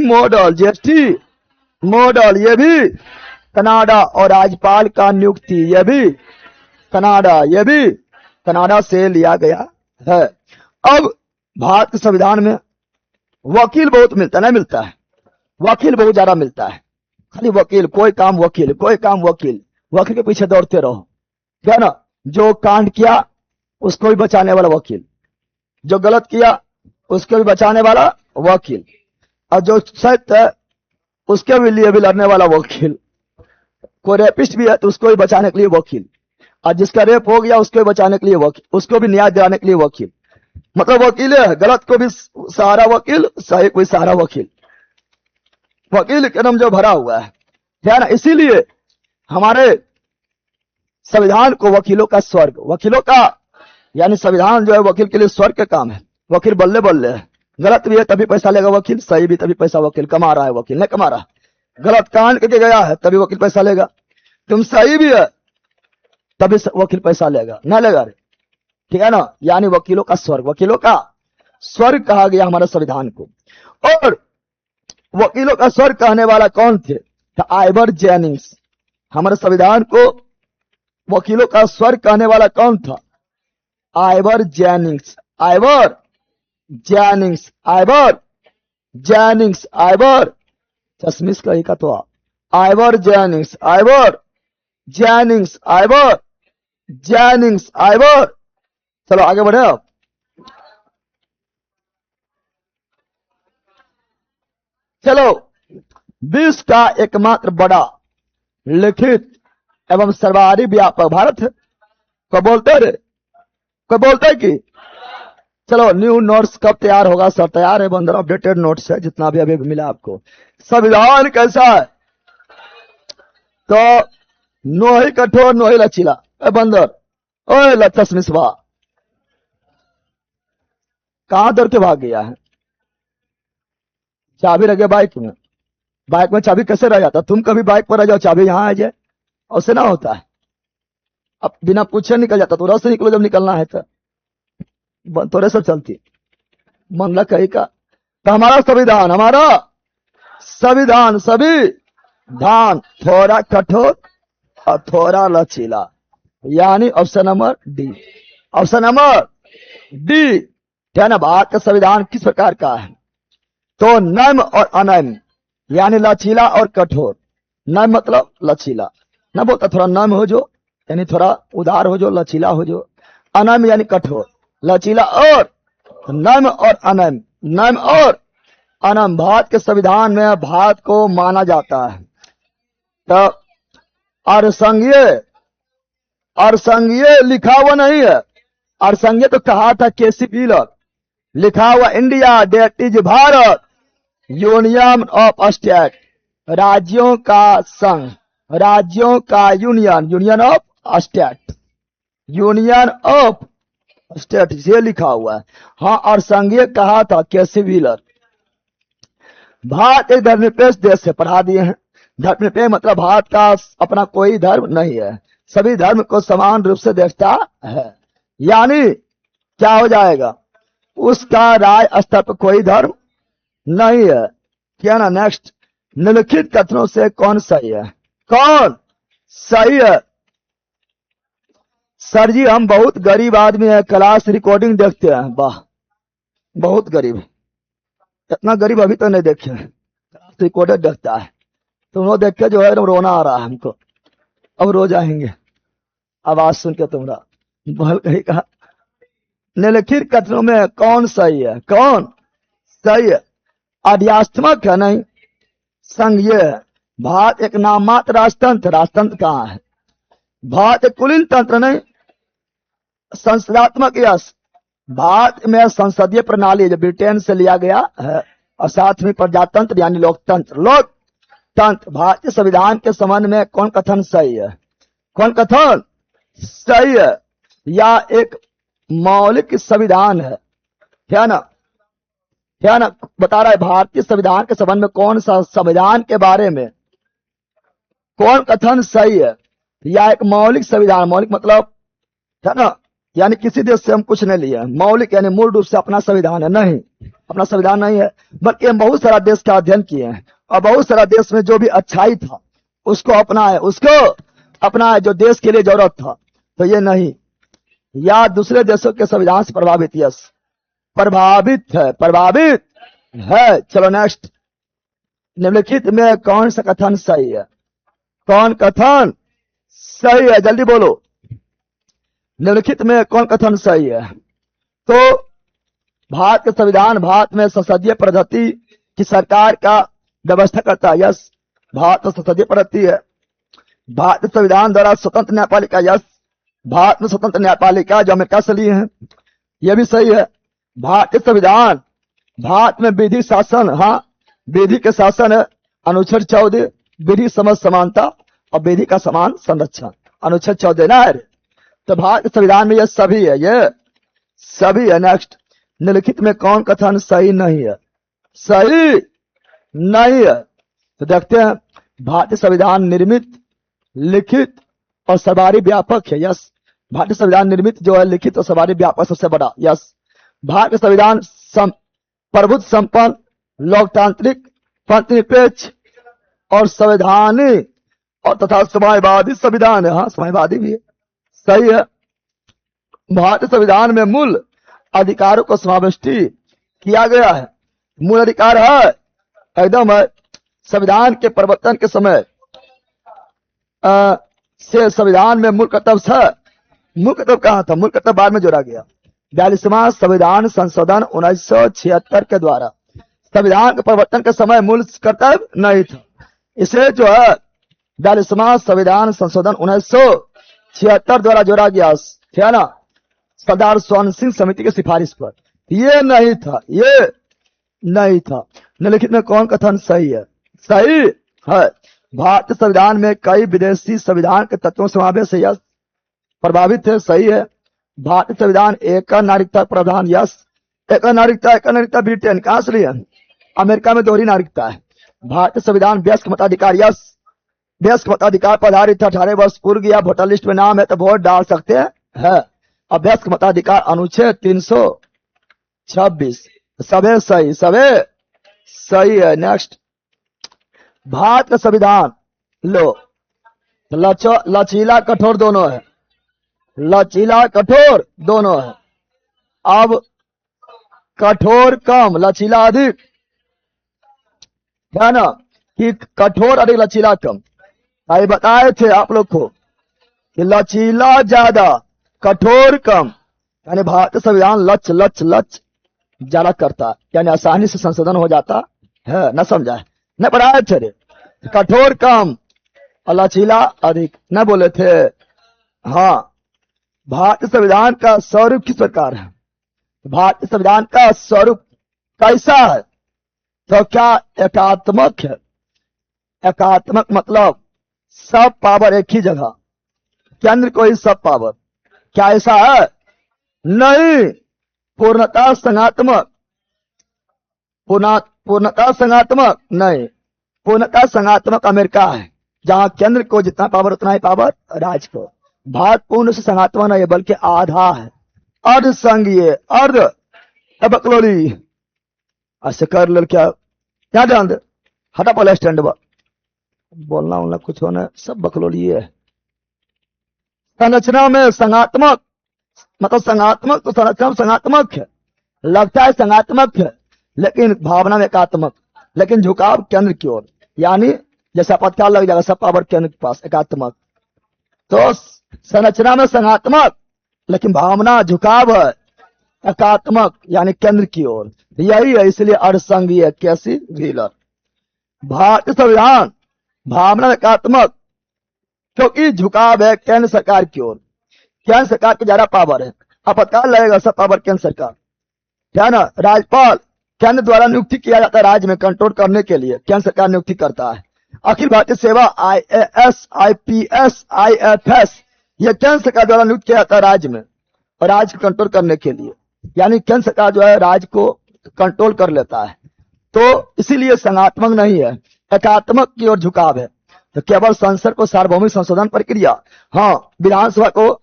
मॉडल यह भी कनाडा। और राज्यपाल का नियुक्ति यह भी कनाडा से लिया गया है। अब भारत के संविधान में वकील बहुत मिलता नहीं मिलता है? वकील बहुत ज्यादा मिलता है। खाली वकील, कोई काम वकील। वकील के पीछे दौड़ते रहो, क्या ना? जो कांड किया उसको भी बचाने वाला वकील, जो गलत किया उसको भी बचाने वाला वकील, और जो सत्य है उसके भी लिए भी लड़ने वाला वकील। कोई रेपिस्ट भी है तो उसको भी बचाने के लिए वकील, और जिसका रेप हो गया उसको भी बचाने के लिए वकील, उसको भी न्याय दिलाने के लिए वकील। मतलब वकील है, गलत को भी सहारा वकील, सही को भी सहारा वकील। वकील के नाम जो भरा हुआ है ना। इसीलिए हमारे संविधान को वकीलों का स्वर्ग, यानी संविधान जो है वकील के लिए स्वर्ग का काम है। वकील बल्ले है, गलत भी है तभी पैसा लेगा वकील, सही भी तभी पैसा वकील कमा रहा है। वकील नहीं कमा रहा, गलत कांड करके गया है तभी वकील पैसा लेगा। तुम सही भी है तभी वकील पैसा लेगा, ना लेगा रे, ठीक है ना? यानी वकीलों का स्वर्ग कहा गया हमारे संविधान को। और वकीलों का स्वर्ग कहने वाला कौन थे? Ivor Jennings. हमारे संविधान को वकीलों का स्वर्ग कहने वाला कौन था? Ivor Jennings. चश्मिश का ही का तो आइवर जेनिंग्स। चलो आगे बढ़े। अब चलो, विश्व का एकमात्र बड़ा लिखित एवं सर्वाधिक व्यापक भारत है। कोई बोलते है कि चलो न्यू नोट्स कब तैयार होगा? सब तैयार है बंदर, अपडेटेड नोट्स है जितना भी अभी मिला आपको। संविधान कैसा है? तो नो ही कठोर नो ही लचीला। बंदर, ओए लचस्मिसवा, कहां दौड़ के भाग गया है? चाबी रह गया बाइक में चाबी कैसे रह जाता? तुम कभी बाइक पर रह जाओ, चाबी यहां आ जाए, उससे ना होता है। अब बिना पूछे निकल जाता, तो रस से निकलो जब निकलना है तो थोड़े सब चलती मन कही का। तो हमारा संविधान थोड़ा कठोर और थोड़ा लचीला, यानी option number D. Option number D, क्या ना, भारत का संविधान किस प्रकार का है? तो नम्र और अनम्र, यानी लचीला और कठोर। नम्र मतलब लचीला, ना बोलता थोड़ा नम्र हो जो, यानी थोड़ा उदार हो जो, लचीला हो जो। अनम्र यानी कठोर, लचीला और नम्र और अनम्र, नम्र और अनम्र। भारत के संविधान में भारत को माना जाता है तो अरसंघीय लिखा हुआ नहीं है। अरसंघीय तो कहा था केसी व्हीलर, लिखा हुआ India that is Bharat union of state, राज्यों का संघ, राज्यों का union, union of state, union of state, ये लिखा हुआ है। हाँ, अरसंघीय कहा था केसी व्हीलर। भारत एक धर्मनिरपेक्ष देश है, पढ़ा दिए हैं। धर्मनिरपेक्ष मतलब भारत का अपना कोई धर्म नहीं है, सभी धर्म को समान रूप से देखता है। यानी क्या हो जाएगा, उसका राज्य स्तर पर कोई धर्म नहीं है। क्या ना, नेक्स्ट, निम्नलिखित कथनों से कौन सही है? कौन सही है? सर जी हम बहुत गरीब आदमी है, क्लास रिकॉर्डिंग देखते हैं। वाह, बहुत गरीब, इतना गरीब अभी तो नहीं देखे, क्लास रिकॉर्डेड देखता है। तुम लोग देख के जो है रोना आ रहा है हमको, अब रो जाएंगे आवाज सुन के तुम्हारा। बहल कहीं कहा, निम्नलिखित कथनों में कौन सही है? कौन सही है? आध्यात्मक है नहीं, संघीय है। भारत एक नाम मात्र राजतंत्र, राजतंत्र कहाँ है? भारत एक कुलीन तंत्र नहीं, संसदात्मक यश। भारत में संसदीय प्रणाली जो ब्रिटेन से लिया गया है, और साथ में प्रजातंत्र यानी लोकतंत्र, लोकतंत्र। भारतीय संविधान के संबंध में कौन कथन सही है? कौन कथन सही है? या एक मौलिक संविधान है, क्या ना, क्या ना, बता रहा है भारतीय संविधान के संबंध में कौन सा संविधान के बारे में कौन कथन सही है? या एक मौलिक संविधान, मौलिक मतलब है ना, यानी किसी देश से हम कुछ नहीं लिए, मौलिक यानी मूल रूप से अपना संविधान है, नहीं, अपना संविधान नहीं है, बल्कि हम बहुत सारा देश का अध्ययन किए हैं और बहुत सारा देश में जो भी अच्छाई था उसको अपनाए, उसको अपनाए जो देश के लिए जरूरत था। तो ये नहीं, या दूसरे देशों के संविधान से प्रभावित, यस प्रभावित है, प्रभावित है। चलो नेक्स्ट, निम्नलिखित में कौन सा कथन सही है? कौन कथन सही है? जल्दी बोलो, निम्नलिखित में कौन कथन सही है? तो भारत के संविधान भारत में संसदीय पद्धति की सरकार का व्यवस्था करता है, यस भारत में संसदीय पद्धति है। भारतीय संविधान द्वारा स्वतंत्र न्यायपालिका, यस भारत में स्वतंत्र न्यायपालिका जो अमेरिका से ली है, यह भी सही है। भारतीय संविधान, भारत में विधि शासन, हाँ विधि के शासन है, अनुच्छेद 14 विधि समझ समानता और विधि का समान संरक्षण, अनुच्छेद 14 ना है। तो भारतीय संविधान में यह सभी है, यह सभी है। नेक्स्ट, निम्नलिखित में कौन कथन सही नहीं है? सही नहीं है तो देखते हैं, भारतीय संविधान निर्मित, लिखित और सर्वाधिक व्यापक है, यस भारतीय संविधान निर्मित जो है, लिखित और सर्वाधिक व्यापक सबसे बड़ा, यस भारतीय संविधान प्रभुत्व संपन्न, लोकतांत्रिक, पंथनिरपेक्ष और संवैधानिक और तथा समाजवादी संविधान है। हाँ समाजवादी भी है, सही है। भारतीय संविधान में मूल अधिकारों को समाविष्ट किया गया है, मूल अधिकार है एकदम है। संविधान के प्रवर्तन के समय से संविधान में मूल कर्तव्य था, मूल कर्तव्य कहाँ था? मूल कर्तव्य बाद में जोड़ा गया 42वां संविधान संशोधन 1976 के द्वारा। संविधान के प्रवर्तन के समय मूल कर्तव्य नहीं था, इसे जो है 42वां संविधान संशोधन 1976 द्वारा जोड़ा गया, क्या ना, सरदार स्वर्ण सिंह समिति की सिफारिश पर। ये नहीं था, ये नहीं था। निम्नलिखित में कौन कथन सही है? सही है। भारतीय संविधान में कई विदेशी संविधान के तत्वों समावेश है, यस प्रभावित है, सही है। भारतीय संविधान एक नागरिकता प्रावधान, यस एक नागरिकता ब्रिटेन कहां से लिया? अमेरिका में दोहरी नागरिकता है। भारतीय संविधान वयस्क मताधिकार, यस वयस्क मताधिकार पर आधारित 18 वर्ष पूर्व या वोटर लिस्ट में नाम है तो वोट डाल सकते हैं। अभ्यस्क मताधिकार अनुच्छेद 326, सबे सही, सबे सही है। नेक्स्ट, भारत का संविधान लो लचीला कठोर दोनों है, लचीला कठोर दोनों है। अब कठोर कम लचीला अधिक, है ना, कि कठोर अधिक लचीला कम। भाई बताए थे आप लोग को कि लचीला ज्यादा कठोर कम, यानी भारतीय संविधान लच लच लच ज्यादा करता, यानी आसानी से संशोधन हो जाता है। न समझा, न पढ़ाए थे रे, कठोर कम और लचीला अधिक न बोले थे। हाँ, भारतीय संविधान का स्वरूप किस प्रकार है? भारतीय संविधान का स्वरूप कैसा है? तो क्या एकात्मक है? एकात्मक मतलब सब पावर एक ही जगह, केंद्र को ही सब पावर। क्या ऐसा है? नहीं, पूर्णता संघात्मक, पूर्णता संघात्मक नहीं, पूर्णता संघात्मक अमेरिका है, जहां केंद्र को जितना पावर उतना ही पावर राज्य को। भारत पूर्ण से संघात्मक नहीं बल्कि आधा है, अर्ध संघीय, अर्ध बकलोली। ऐसे कर लो क्या, क्या ध्यान दे, हटा पहले स्टैंड बोलना उलना कुछ होना, सब बकलोली है। संरचना में संघात्मक मतलब संघात्मक, तो संरचना में संघात्मक है, लगता है संघात्मक है लेकिन भावना में एकात्मक, लेकिन झुकाव केंद्र की ओर, यानी जैसे आपातकाल लग जाएगा सब पावर केंद्र के पास, एकात्मक। तो संरचना में संघात्मक लेकिन भावना झुकाव है एकात्मक, यानी केंद्र की ओर। यही है इसलिए अर्धसंघीय। कैसी व्हीलर, भारतीय संविधान भावना एकात्मक क्योंकि झुकाव है केंद्र सरकार की ओर, केंद्र सरकार की ज्यादा पावर है, आपातकाल लगेगा सब पावर केंद्र सरकार, क्या ना। राज्यपाल केंद्र द्वारा नियुक्ति किया जाता है राज्य में कंट्रोल करने के लिए, केंद्र सरकार नियुक्ति करता है। अखिल भारतीय सेवा IAS, IPS, IFS ये केंद्र सरकार द्वारा नियुक्त किया जाता है राज्य में, और राज्य को कंट्रोल करने के लिए, यानी केंद्र सरकार जो है राज्य को कंट्रोल कर लेता है। तो इसीलिए संघात्मक नहीं है, एकात्मक की ओर झुकाव है। तो केवल संसद को सार्वभौमिक संशोधन प्रक्रिया, हाँ, विधानसभा को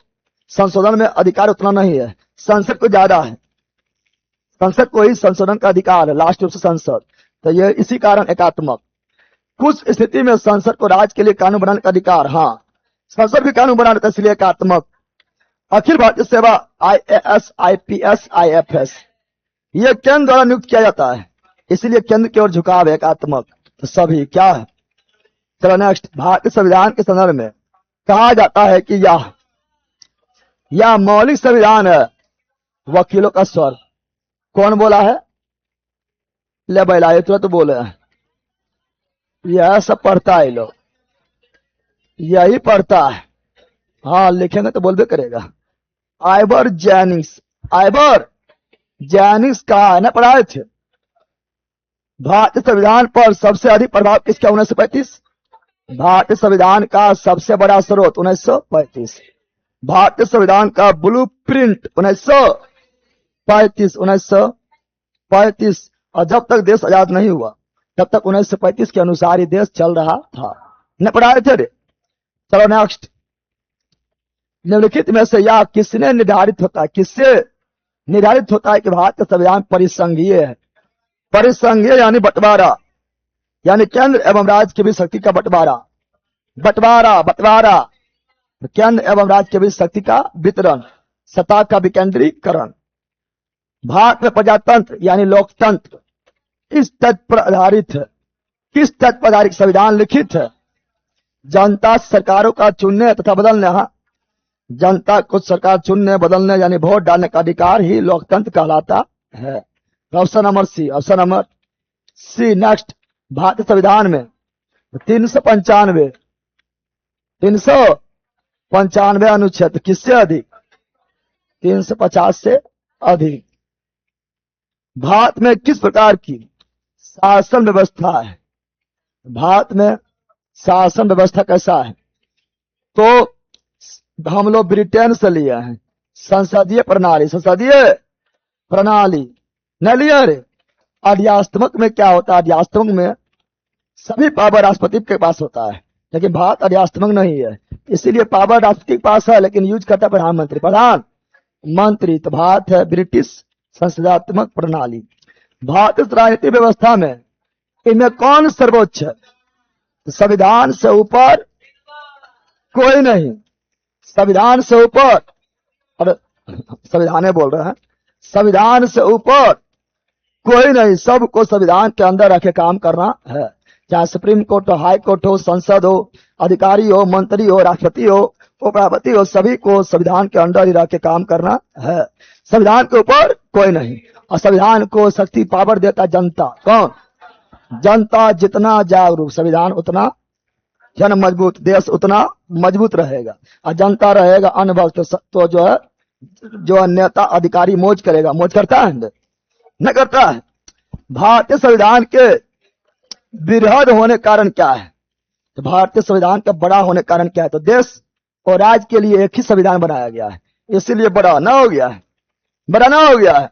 संशोधन में अधिकार उतना नहीं है, संसद को ज्यादा है, संसद को ही संशोधन का अधिकार है, लास्ट रूप से संसद। तो ये इसी कारण एकात्मक। कुछ स्थिति में संसद को राज्य के लिए कानून बनाने का अधिकार, हाँ, संसद भी कानून बना देता है, इसलिए एकात्मक। अखिल भारतीय सेवा IAS, IPS, IFS ये केंद्र द्वारा नियुक्त किया जाता है, इसलिए केंद्र की ओर झुकाव है, एकात्मक। तो सभी क्या है? चलो नेक्स्ट, भारतीय संविधान के संदर्भ में कहा जाता है कि यह मौलिक संविधान है, वकीलों का स्वर। कौन बोला है? ले बैला तुरंत बोले, यह सब पढ़ता है लोग, यही पढ़ता है, हाँ लिखेंगे तो बोलबे करेगा। आइवर जेनिंग्स, आइवर जेनिंग्स कहा है ना, पढ़ाए थे। भारतीय संविधान पर सबसे अधिक प्रभाव किसका? 1935। भारतीय संविधान का सबसे बड़ा स्रोत 1935। भारतीय संविधान का ब्लूप्रिंट 1935। और जब तक देश आजाद नहीं हुआ तब तक 1935 के अनुसार ही देश चल रहा था, न पढ़ाए थे रे। चलो नेक्स्ट, निम्नलिखित में से यह किसने निर्धारित होता है, किससे निर्धारित होता है कि भारतीय संविधान परिसंघीय है? परिसंघीय यानी बंटवारा, यानी केंद्र एवं राज्य के बीच शक्ति का बंटवारा, बंटवारा केंद्र एवं राज्य के बीच शक्ति का वितरण, सत्ता का विकेंद्रीकरण। भारत में प्रजातंत्र यानी लोकतंत्र इस तथ्य पर आधारित है, किस तथ्य पर आधारित संविधान लिखित है? जनता सरकारों का चुनने तथा बदलने, हाँ, जनता को सरकार चुनने बदलने यानी वोट डालने का अधिकार ही लोकतंत्र कहलाता है। Option number C, option number C. Next, भारतीय संविधान में 395 अनुच्छेद किससे अधिक? 350 से अधिक। भारत में किस प्रकार की शासन व्यवस्था है? भारत में शासन व्यवस्था कैसा है? तो हम लोग ब्रिटेन से लिए हैं संसदीय प्रणाली, न लिया रे। आध्यात्मक में क्या होता है? आध्यात्मक में सभी पावर राष्ट्रपति के पास होता है, लेकिन भारत आध्यात्मक नहीं है, इसीलिए पावर राष्ट्रपति के पास है लेकिन यूज करता है प्रधानमंत्री। तो भारत है ब्रिटिश संसदात्मक प्रणाली। भारतीय राजनीतिक व्यवस्था में इनमें कौन सर्वोच्च है? संविधान से ऊपर कोई नहीं, संविधान से ऊपर, अरे संविधान बोल रहे हैं, संविधान से ऊपर कोई नहीं, सबको संविधान के अंदर रखे काम करना है। चाहे सुप्रीम कोर्ट हो, हाई कोर्ट हो, संसद हो, अधिकारी हो, मंत्री हो, राष्ट्रपति हो, उपराष्ट्रपति हो, सभी को संविधान के अंदर ही रह के काम करना है। संविधान के ऊपर कोई नहीं। और संविधान को शक्ति पावर देता जनता। कौन? जनता जितना जागरूक, संविधान उतना जन मजबूत, देश उतना मजबूत रहेगा। और जनता रहेगा अनभक्त तो जो नेता अधिकारी मौज करेगा। मौज करता है न करता है? भारतीय संविधान के विरोध होने कारण क्या है? तो भारतीय संविधान का बड़ा होने कारण क्या है? तो देश और राज्य के लिए एक ही संविधान बनाया गया है, इसीलिए बड़ा ना हो गया है, बड़ा ना हो गया है।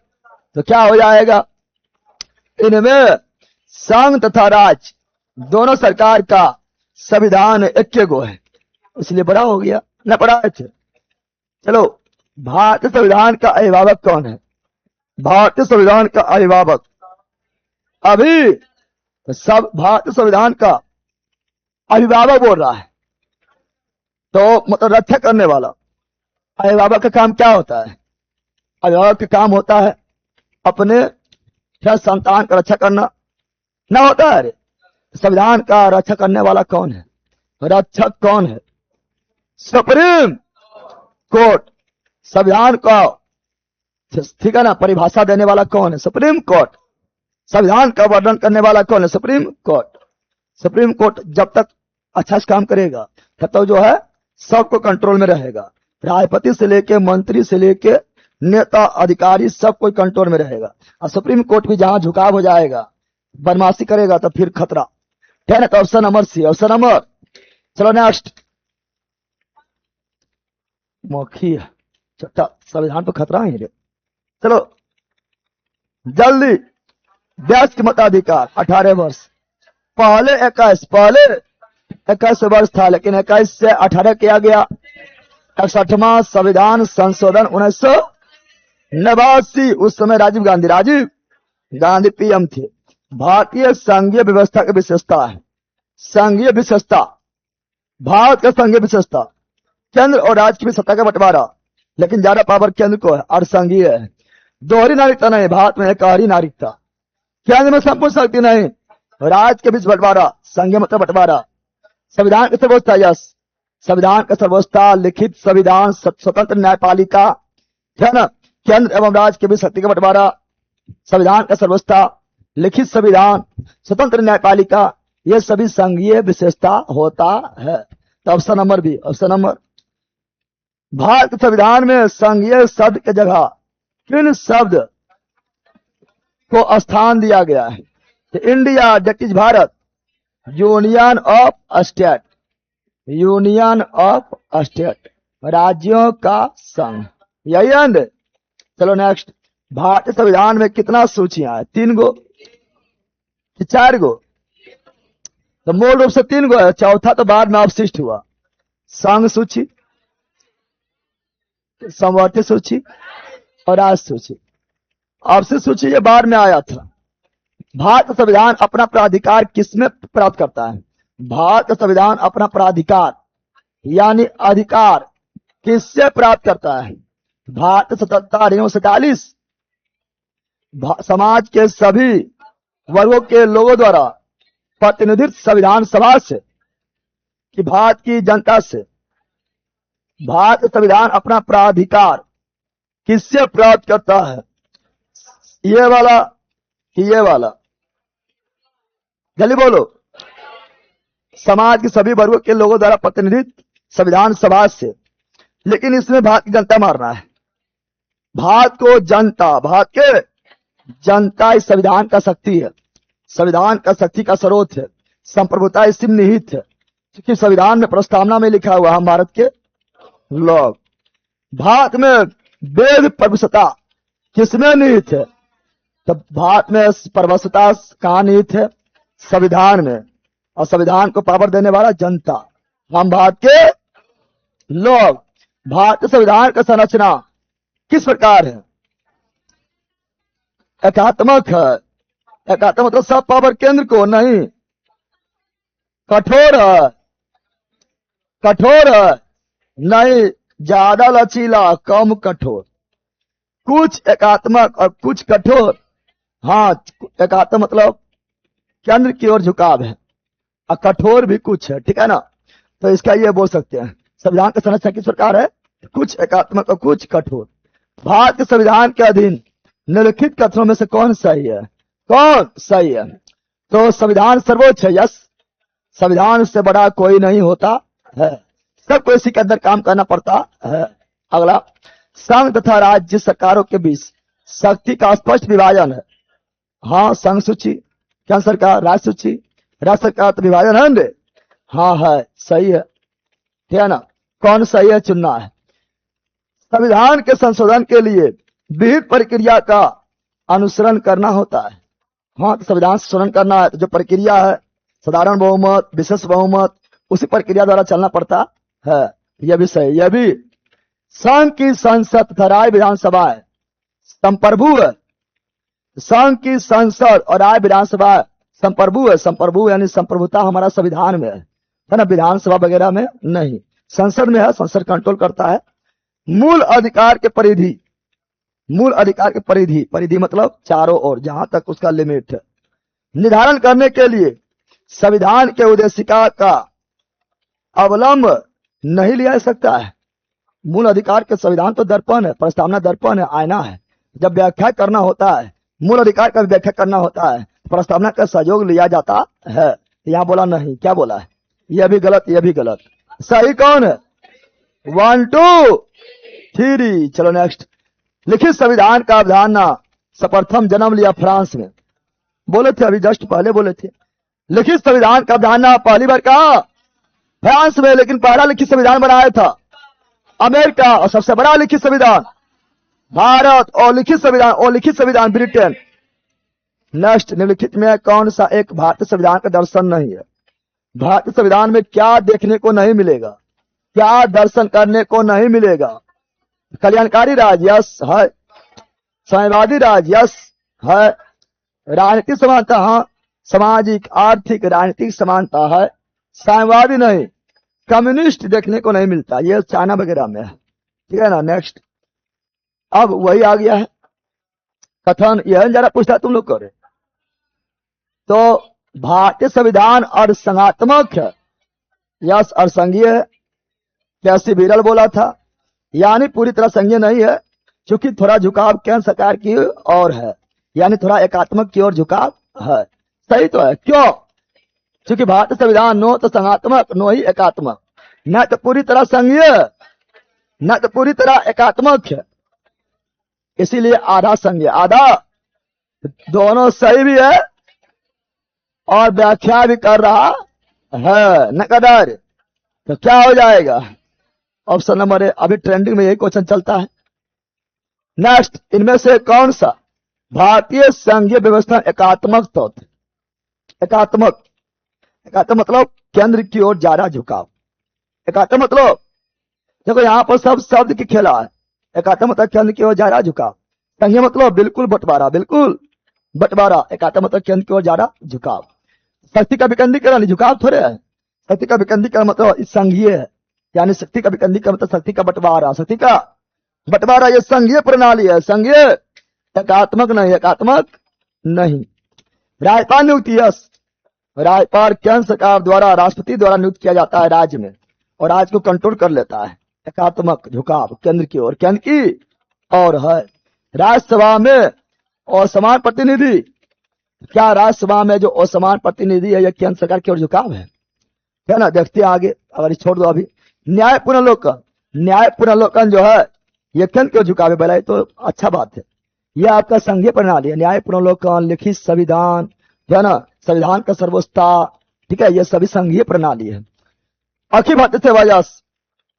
तो क्या हो जाएगा? इनमें संघ तथा राज्य दोनों सरकार का संविधान एक गो है, इसलिए बड़ा हो गया ना, बड़ा है। चलो, भारतीय संविधान का अभिभावक कौन है? भारतीय संविधान का अभिभावक अभी सब भारतीय संविधान का अभिभावक बोल रहा है, तो मतलब रक्षा करने वाला। अभिभावक का काम क्या होता है? अभिभावक का काम होता है अपने संतान का रक्षा करना, ना होता है? संविधान का रक्षा करने वाला कौन है? रक्षक कौन है? Supreme court. संविधान का, ठीक है ना, परिभाषा देने वाला कौन है? Supreme court. संविधान का वर्णन करने वाला कौन है? Supreme court. सुप्रीम कोर्ट जब तक अच्छा से काम करेगा तब तक जो है सबको कंट्रोल में रहेगा। राष्ट्रपति से लेके मंत्री से लेके नेता अधिकारी सब कोई कंट्रोल में रहेगा। और सुप्रीम कोर्ट भी जहां झुकाव हो जाएगा, बदमाशी करेगा, तो फिर खतरा। ठीक है, तो option number C, option number. चलो नेक्स्ट। मौखी चट्टा, संविधान पर खतरा है रे। चलो जल्दी। देश के मताधिकार 18 वर्ष, पहले 21 वर्ष था, लेकिन 21 से 18 किया गया। 61वां संविधान संशोधन 1989। उस समय राजीव गांधी पीएम थे। भारतीय संघीय व्यवस्था की विशेषता है, संघीय विशेषता, भारत का संघीय विशेषता, केंद्र और राज्य की भी सत्ता का बंटवारा, लेकिन ज्यादा पावर केंद्र को है और संघीय है। दोहरी नागरिकता नहीं, भारत में एक ही नागरिकता। केंद्र में संपूर्ण शक्ति नहीं, राज्य के बीच बंटवारा, संघीय मतलब बंटवारा। संविधान की सर्वोच्चता, यस, संविधान का सर्वोच्चता, लिखित संविधान, स्वतंत्र न्यायपालिका, है ना, केंद्र एवं राज्य के बीच शक्ति का बंटवारा, संविधान का सर्वोच्चता, लिखित संविधान, स्वतंत्र न्यायपालिका, ये सभी संघीय विशेषता होता है। तो option number B, option number. Bharat के संविधान में संघीय शब्द की जगह किन शब्द को स्थान दिया गया है? तो India, that is Bharat, union of state, union of state, राज्यों का संघ, यही है। चलो नेक्स्ट। भारतीय संविधान में कितना सूचियां है? 3 गो कि 4 गो? तो मूल रूप से 3 गो है, चौथा तो बाद में अवशिष्ट हुआ। संघ सूची, समवर्ती सूची और राष्ट्र सूची। अवशिष्ट सूची ये बाद में आया था। भारत का संविधान अपना प्राधिकार किसमें प्राप्त करता है? भारत का संविधान अपना प्राधिकार यानी अधिकार किससे प्राप्त करता है? भारत स्वतंत्रता अधिनियम 47 समाज के सभी वर्गों के लोगों द्वारा प्रतिनिधित्व संविधान सभा से कि भारत की जनता से। भारत संविधान अपना प्राधिकार किससे प्राप्त करता है? ये वाला कि ये वाला? जल्दी बोलो। समाज के सभी वर्गों के लोगों द्वारा प्रतिनिधित्व संविधान सभा से, लेकिन इसमें भारत की जनता मारना है। भारत को जनता, भारत के जनता इस संविधान का शक्ति है, संविधान का शक्ति का स्रोत है, संप्रभुता इसी निहित है, क्योंकि संविधान में प्रस्तावना में लिखा हुआ हम भारत के लोग। भारत में वेद परवशता किसमें निहित है? तो भारत में परवशता कहाँ निहित है? संविधान में। और संविधान को पावर देने वाला जनता, हम भारत के लोग। भारतीय संविधान का संरचना किस प्रकार है? एकात्मक है। एकात्मक मतलब सब पावर केंद्र को नहीं, कठोर है। कठोर है, नहीं ज्यादा लचीला, कम कठोर। कुछ एकात्मक और कुछ कठोर। हाँ, एकात्म मतलब केंद्र की ओर झुकाव है, और कठोर भी कुछ है, ठीक है ना। तो इसका ये बोल सकते हैं, संविधान का संरचना किस प्रकार है, कुछ एकात्मक और कुछ कठोर। भारत के संविधान के अधीन निम्नलिखित कथनों में से कौन सही है, कौन सही है। तो संविधान सर्वोच्च है, यस। संविधान से बड़ा कोई नहीं होता है, सबको इसी के अंदर काम करना पड़ता है। अगला, संघ तथा राज्य सरकारों के बीच शक्ति का स्पष्ट विभाजन है। हाँ, संघ सूची, केंद्र सरकार, राज्य सूची, राज्य सरकार, तो विभाजन है ना। हाँ है, सही है, ठीक है ना। कौन सही है चुनना है। संविधान के संशोधन के लिए विहित प्रक्रिया का अनुसरण करना होता है। हाँ, तो संविधान संशोधन करना है तो जो प्रक्रिया है, साधारण बहुमत, विशेष बहुमत, उसी प्रक्रिया द्वारा चलना पड़ता है। यह भी सही। यह भी, संघ की संसद तथा राज्य विधानसभा संप्रभु है। संघ की संसद और राज्य विधानसभा संप्रभु है। संप्रभु यानी संप्रभुता हमारा संविधान में है ना, विधानसभा वगैरह में नहीं। संसद में है, संसद कंट्रोल करता है। मूल अधिकार के परिधि, मूल अधिकार के परिधि, परिधि मतलब चारों ओर, जहां तक उसका लिमिट है, निर्धारण करने के लिए संविधान के उद्देशिका का अवलंब नहीं लिया जा सकता है। मूल अधिकार के संविधान तो दर्पण है, प्रस्तावना दर्पण है, आईना है। जब व्याख्या करना होता है, मूल अधिकार का व्याख्या करना होता है, प्रस्तावना का सहयोग लिया जाता है। यहां बोला नहीं, क्या बोला है, यह भी गलत, यह भी गलत। सही कौन है, 1 2 3। चलो नेक्स्ट। लिखित संविधान का अवधारणा सर्वप्रथम जन्म लिया फ्रांस में। बोले थे अभी जस्ट पहले बोले थे, लिखित संविधान का अवधारणा पहली बार कहा फ्रांस में, लेकिन पहला लिखित संविधान बनाया था अमेरिका, और सबसे बड़ा लिखित संविधान भारत, और लिखित संविधान ब्रिटेन। नेक्स्ट, निम्नलिखित में कौन सा एक भारतीय संविधान का दर्शन नहीं है। भारतीय संविधान में क्या देखने को नहीं मिलेगा, क्या दर्शन करने को नहीं मिलेगा। कल्याणकारी राज, यस है। साम्यवादी राज, यस है। राजनीतिक समानता, हाँ। सामाजिक आर्थिक राजनीतिक समानता है, साम्यवादी नहीं। कम्युनिस्ट देखने को नहीं मिलता, ये चाइना वगैरह में है, ठीक है ना। नेक्स्ट, अब वही आ गया है कथन, यह जरा पूछता तुम लोग करे। तो भारतीय संविधान अर्धसंघात्मक है, यस, अर्धसंघीय है। कैसी विरल बोला था, यानी पूरी तरह संघीय नहीं है, क्योंकि थोड़ा झुकाव केंद्र सरकार की ओर है, यानी थोड़ा एकात्मक की ओर झुकाव है। सही तो है, क्यों, क्योंकि भारतीय संविधान नो तो संघात्मक, नो ही एकात्मक, न तो पूरी तरह संघीय, न तो पूरी तरह एकात्मक है, इसीलिए आधा संघीय आधा। दोनों सही भी है और व्याख्या भी कर रहा है नकदर। तो क्या हो जाएगा, ऑप्शन नंबर ए। अभी ट्रेंडिंग में यही क्वेश्चन चलता है। नेक्स्ट, इनमें से कौन सा भारतीय संघीय व्यवस्था एकात्मक तत्व। एकात्मक, एकात्मक मतलब केंद्र की ओर ज्यादा झुकाव। एकात्मक मतलब, देखो यहां पर सब शब्द की खेला है। एकात्मक मतलब केंद्र की ओर ज्यादा झुकाव, संघीय मतलब बिल्कुल बंटवारा, बिल्कुल बंटवारा। एकात्मक मतलब केंद्र की ओर ज्यादा झुकाव। शक्ति का विकेंद्रीकरण झुकाव थोड़े है। शक्ति का विकेंद्रीकरण मतलब संघीय है, यानी शक्ति का विकेंद्रीकरण मतलब शक्ति का बंटवारा, शक्ति का बंटवारा, ये संघीय प्रणाली है, संघीय, एकात्मक नहीं, एकात्मक नहीं। राज्यपाल नियुक्ति, यस, राज्यपाल केंद्र सरकार द्वारा, राष्ट्रपति द्वारा नियुक्त किया जाता है राज्य में, और राज्य को कंट्रोल कर लेता है। एकात्मक झुकाव केंद्र की ओर, केंद्र की और है। राज्यसभा में असमान प्रतिनिधि, क्या राज्यसभा में जो असमान प्रतिनिधि है, यह केंद्र सरकार की ओर झुकाव है, क्या ना। देखते हैं आगे, अगर छोड़ दो अभी। न्याय पुनर्लोकन, न्याय पुनर्लोकन जो है यह केंद्र की ओर झुकाव है, भला तो अच्छा बात है। यह आपका संघीय प्रणाली है, न्याय पुनर्लोकन, लिखित संविधान, है ना, संविधान का सर्वोच्चता, ठीक है, यह सभी संघीय प्रणाली है। अखिल भारतीय सेवा आयोग,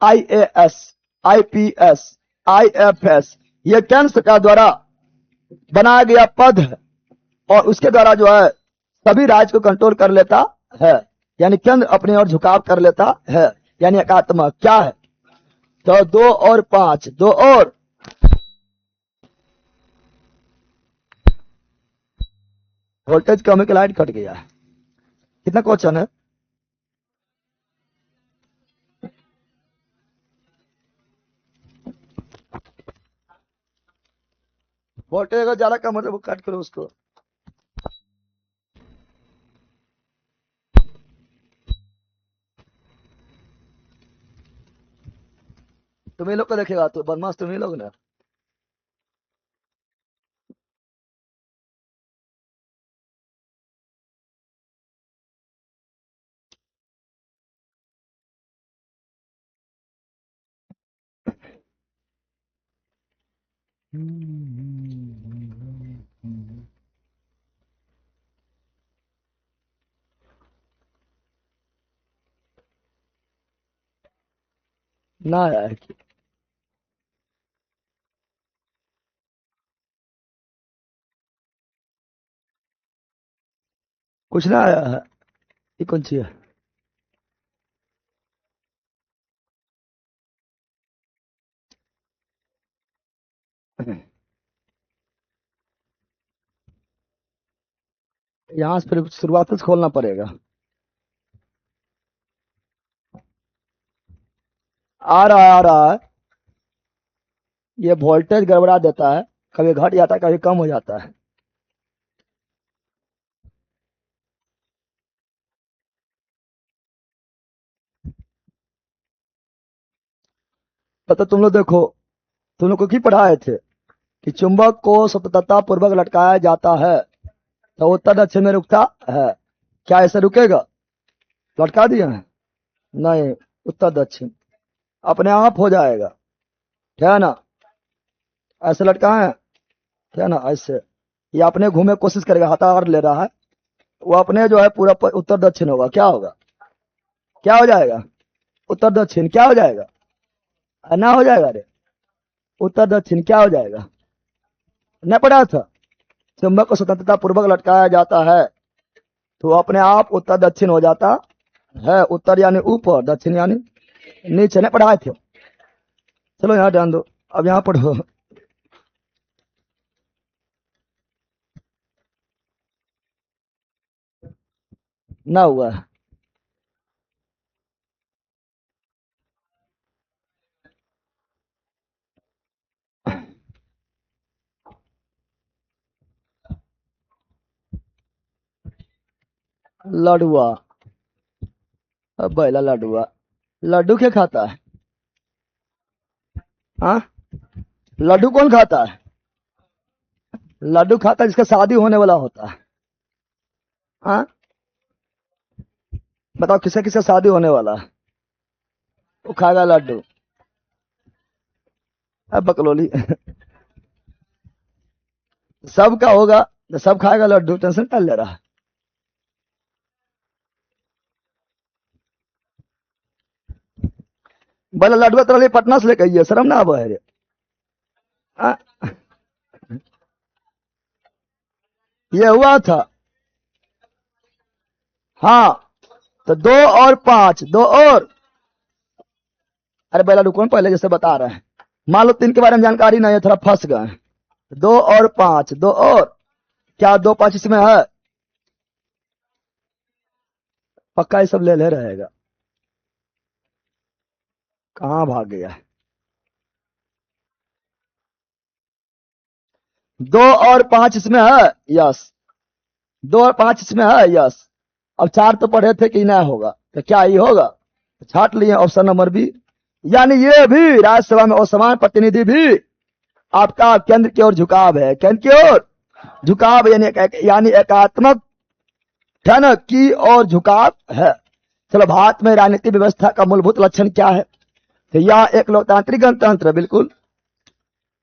IAS, IPS, IFS, यह केंद्र सरकार द्वारा बनाया गया पद है, और उसके द्वारा जो है सभी राज्य को कंट्रोल कर लेता है, यानी केंद्र अपनी ओर झुकाव कर लेता है, यानी एकात्मक। क्या है, तो 2 और 5, 2 और वोल्टेज कम है कि लाइट कट गया है, कितना क्वेश्चन है। वोल्टेज अगर ज्यादा कम हो तो वो कट करो उसको। तुम्ही लोग को देखेगा तो बदमाश तुम्ही लोग ना। ना यार, कुछ ना आया है। ये कौन सी है? यहाँ से फिर शुरुआत से खोलना पड़ेगा। आ रहा है, आ रहा है। ये वोल्टेज गड़बड़ा देता है, कभी घट जाता है कभी कम हो जाता है। तो तुम लोग देखो, तुम लोग को की पढ़ाए थे कि चुंबक को सततता पूर्वक लटकाया जाता है तो उत्तर दक्षिण में रुकता है। क्या ऐसे रुकेगा? लटका दिया है? नहीं, उत्तर दक्षिण अपने आप हो जाएगा। ठीक है ना? ऐसे लटकाए हैं, ठीक है ना? ऐसे ये अपने घूमे कोशिश करेगा, हथाड़ ले रहा है, वो अपने जो है पूरा उत्तर दक्षिण होगा। क्या होगा? क्या हो जाएगा? उत्तर दक्षिण क्या हो जाएगा? ना हो जाएगा रे, उत्तर दक्षिण क्या हो जाएगा? न पढ़ा था? चुंबक को स्वतंत्रता पूर्वक लटकाया जाता है तो अपने आप उत्तर दक्षिण हो जाता है। उत्तर यानी ऊपर, दक्षिण यानी नीचे। न पढ़ाए थे? चलो यहाँ ध्यान दो, अब यहाँ पढ़ो। ना हुआ है। लडुआ। अब बैला लडुआ। लड्डू क्या खाता है? हाँ, लड्डू कौन खाता है? लड्डू खाता है जिसका शादी होने वाला होता है। हाँ, बताओ किसका किसका शादी होने वाला है, वो खाएगा लड्डू। अब बकलोली। सबका होगा तो सब खाएगा लड्डू, टेंशन क्या ले रहा है? बोला लड्डू तो पटना से लेके आइए, शर्म ना आवा है रे। हाँ? ये हुआ था। हाँ, तो 2 और 5, 2 और। अरे बेला रुको, पहले जैसे बता रहे हैं, मान लो 3 के बारे में जानकारी नहीं है, थोड़ा फंस गए। 2 और 5, 2 और। क्या 2 5 इसमें है? पक्का ये सब ले ले रहेगा। कहाँ भाग गया? 2 और 5 इसमें है, यस। 2 और 5 इसमें है, यस। अब 4 तो पढ़े थे कि नहीं होगा, तो क्या ये होगा? छाट लिए ऑप्शन नंबर बी। यानी ये भी राज्यसभा में असमान प्रतिनिधि भी आपका केंद्र की ओर झुकाव है, केंद्र की ओर झुकाव, यानी एकात्मक धन की ओर झुकाव है। चलो, भारत में राजनीतिक व्यवस्था का मूलभूत लक्षण क्या है? तो यह एक लोकतांत्रिक गणतंत्र, बिल्कुल।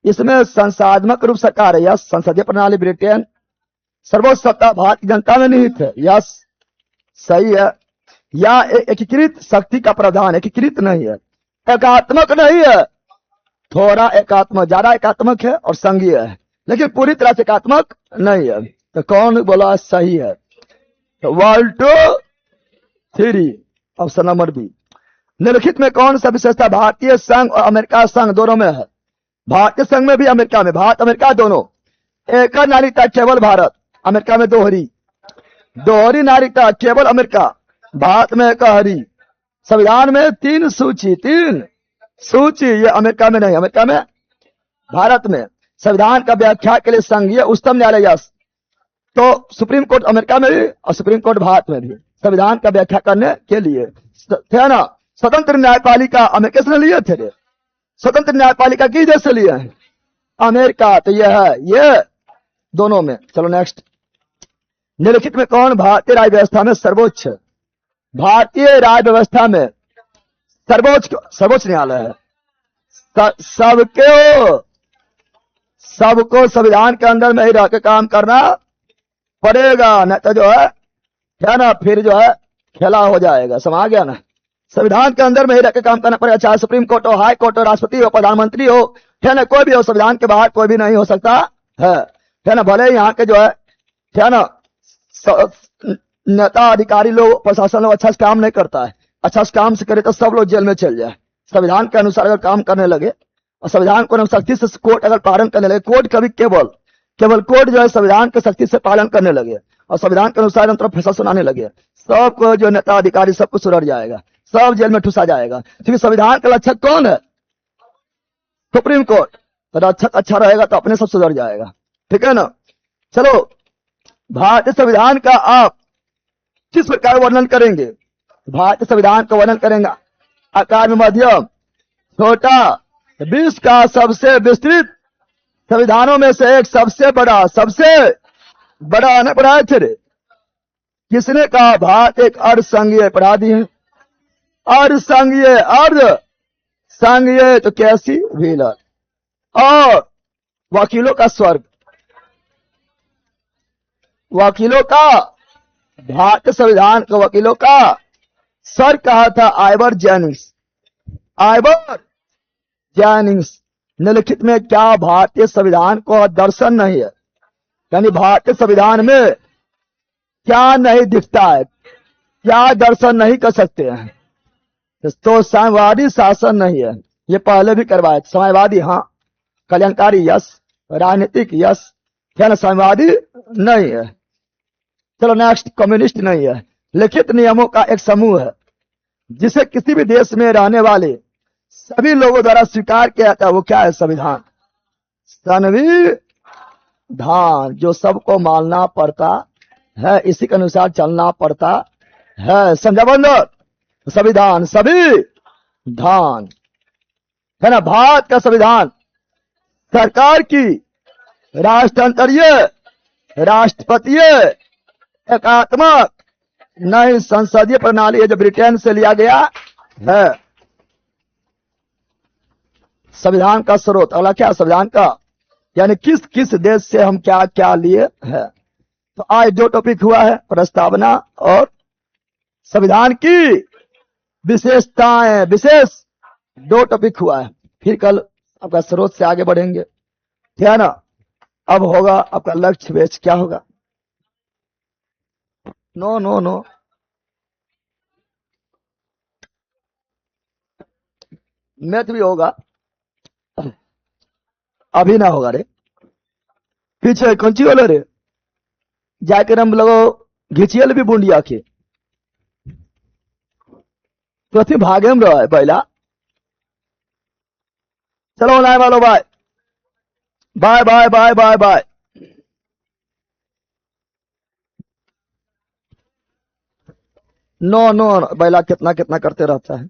इसमें संसाधनात्मक रूप सरकार है, यस। संसदीय प्रणाली ब्रिटेन। सर्वोच्च सत्ता भारत की जनता में निहित है, यस, सही है। या एकीकृत शक्ति का प्रावधान, एकीकृत नहीं है, एकात्मक नहीं है। थोड़ा एकात्मक, ज्यादा एकात्मक है और संघीय है, लेकिन पूरी तरह से एकात्मक नहीं है। तो कौन बोला सही है? तो 1 2 3, ऑप्शन नंबर बी। निम्नलिखित में कौन सा विशेषता भारतीय संघ और अमेरिका संघ दोनों में है? भारतीय संघ में भी अमेरिका में, भारत अमेरिका दोनों। एक नागरिकता केवल भारत, अमेरिका में दोहरी। दोहरी नागरिकता केवल अमेरिका, भारत में एकहरी। संविधान में 3 सूची, 3 सूची, ये अमेरिका में नहीं, अमेरिका में, भारत में। संविधान का व्याख्या के लिए संघीय उच्चतम न्यायालय यस। तो सुप्रीम कोर्ट अमेरिका में भी और सुप्रीम कोर्ट भारत में भी संविधान का व्याख्या करने के लिए थे ना। स्वतंत्र न्यायपालिका अमेरिका से लिए थे रे। स्वतंत्र न्यायपालिका किस देश से लिए हैं? अमेरिका। तो यह है ये दोनों में। चलो नेक्स्ट। निम्नलिखित में कौन भारतीय राज्य व्यवस्था में सर्वोच्च है? भारतीय राज्य व्यवस्था में सर्वोच्च न्यायालय है। सबको संविधान के अंदर में ही रह के काम करना पड़ेगा, नहीं तो जो है ना फिर जो है खेला हो जाएगा। समझ गया ना? संविधान के अंदर में ही रह के काम करना पड़ेगा, चाहे सुप्रीम कोर्ट हो, हाई कोर्ट हो, राष्ट्रपति हो, प्रधानमंत्री हो, है ना, कोई भी हो। संविधान के बाहर कोई भी नहीं हो सकता है ना। भले यहाँ के जो है ना नेता अधिकारी लोग प्रशासन लोग अच्छा से काम नहीं करता है, अच्छा से काम से करे तो सब लोग जेल में चल जाए। संविधान के अनुसार अगर काम करने लगे और संविधान को सख्ती से कोर्ट अगर पालन करने लगे, कोर्ट कभी केवल कोर्ट जो है संविधान के सख्ती से पालन करने लगे और संविधान के अनुसार फैसला सुनाने लगे, सबको जो नेता अधिकारी सब कुछ सुधर जाएगा, सब जेल में ठुसा जाएगा। क्योंकि संविधान का रक्षक कौन है? Supreme court. तो रक्षक अच्छा रहेगा तो अपने सब सुधर जाएगा। ठीक है ना। चलो, भारतीय संविधान का आप किस प्रकार वर्णन करेंगे? भारतीय संविधान का वर्णन करेंगे आकार में मध्यम, छोटा, विश्व का सबसे विस्तृत संविधानों में से एक, सबसे बड़ा न पढ़ाए थे। किसने कहा? भारत एक अर्धसंघीय अपराधी है। अर्ध संघीय तो कैसी व्हीलर और वकीलों का स्वर्ग। वकीलों का, भारतीय संविधान के वकीलों का सर कहा था आइवर जेनिंग्स। निम्नलिखित में क्या भारतीय संविधान को दर्शन नहीं है? यानी भारतीय संविधान में क्या नहीं दिखता है, क्या दर्शन नहीं कर सकते हैं? तो साम्यवादी शासन नहीं है, ये पहले भी करवाए। साम्यवादी हाँ, कल्याणकारी यस, राजनीतिक यस, क्या ना साम्यवादी नहीं है। चलो नेक्स्ट। कम्युनिस्ट नहीं है। लिखित नियमों का एक समूह है जिसे किसी भी देश में रहने वाले सभी लोगों द्वारा स्वीकार किया जाता है, वो क्या है? संविधान। संविधान जो सबको मानना पड़ता है, इसी के अनुसार चलना पड़ता है। समझा बंदर? संविधान है ना। भारत का संविधान सरकार की राष्ट्रतंत्रीय, राष्ट्रपतीय, एकात्मक नई संसदीय प्रणाली है जो ब्रिटेन से लिया गया है। संविधान का स्रोत अगला क्या? संविधान का यानी किस किस देश से हम क्या क्या लिए हैं। तो आज 2 टॉपिक हुआ है, प्रस्तावना और संविधान की विशेषताएं। विशेष 2 टॉपिक हुआ है। फिर कल आपका स्रोत से आगे बढ़ेंगे, ठीक है ना। अब होगा आपका लक्ष्य वेच क्या होगा? नो मैथ भी होगा, अभी ना होगा रे। पीछे कौन सी बोलो रे? जाके हम लोग घिचियल भी बूंदिया के तो अथी भागे में रहा है पहला। चलो लाए वालो, bye bye bye bye bye bye. नो बैला कितना कितना करते रहता है।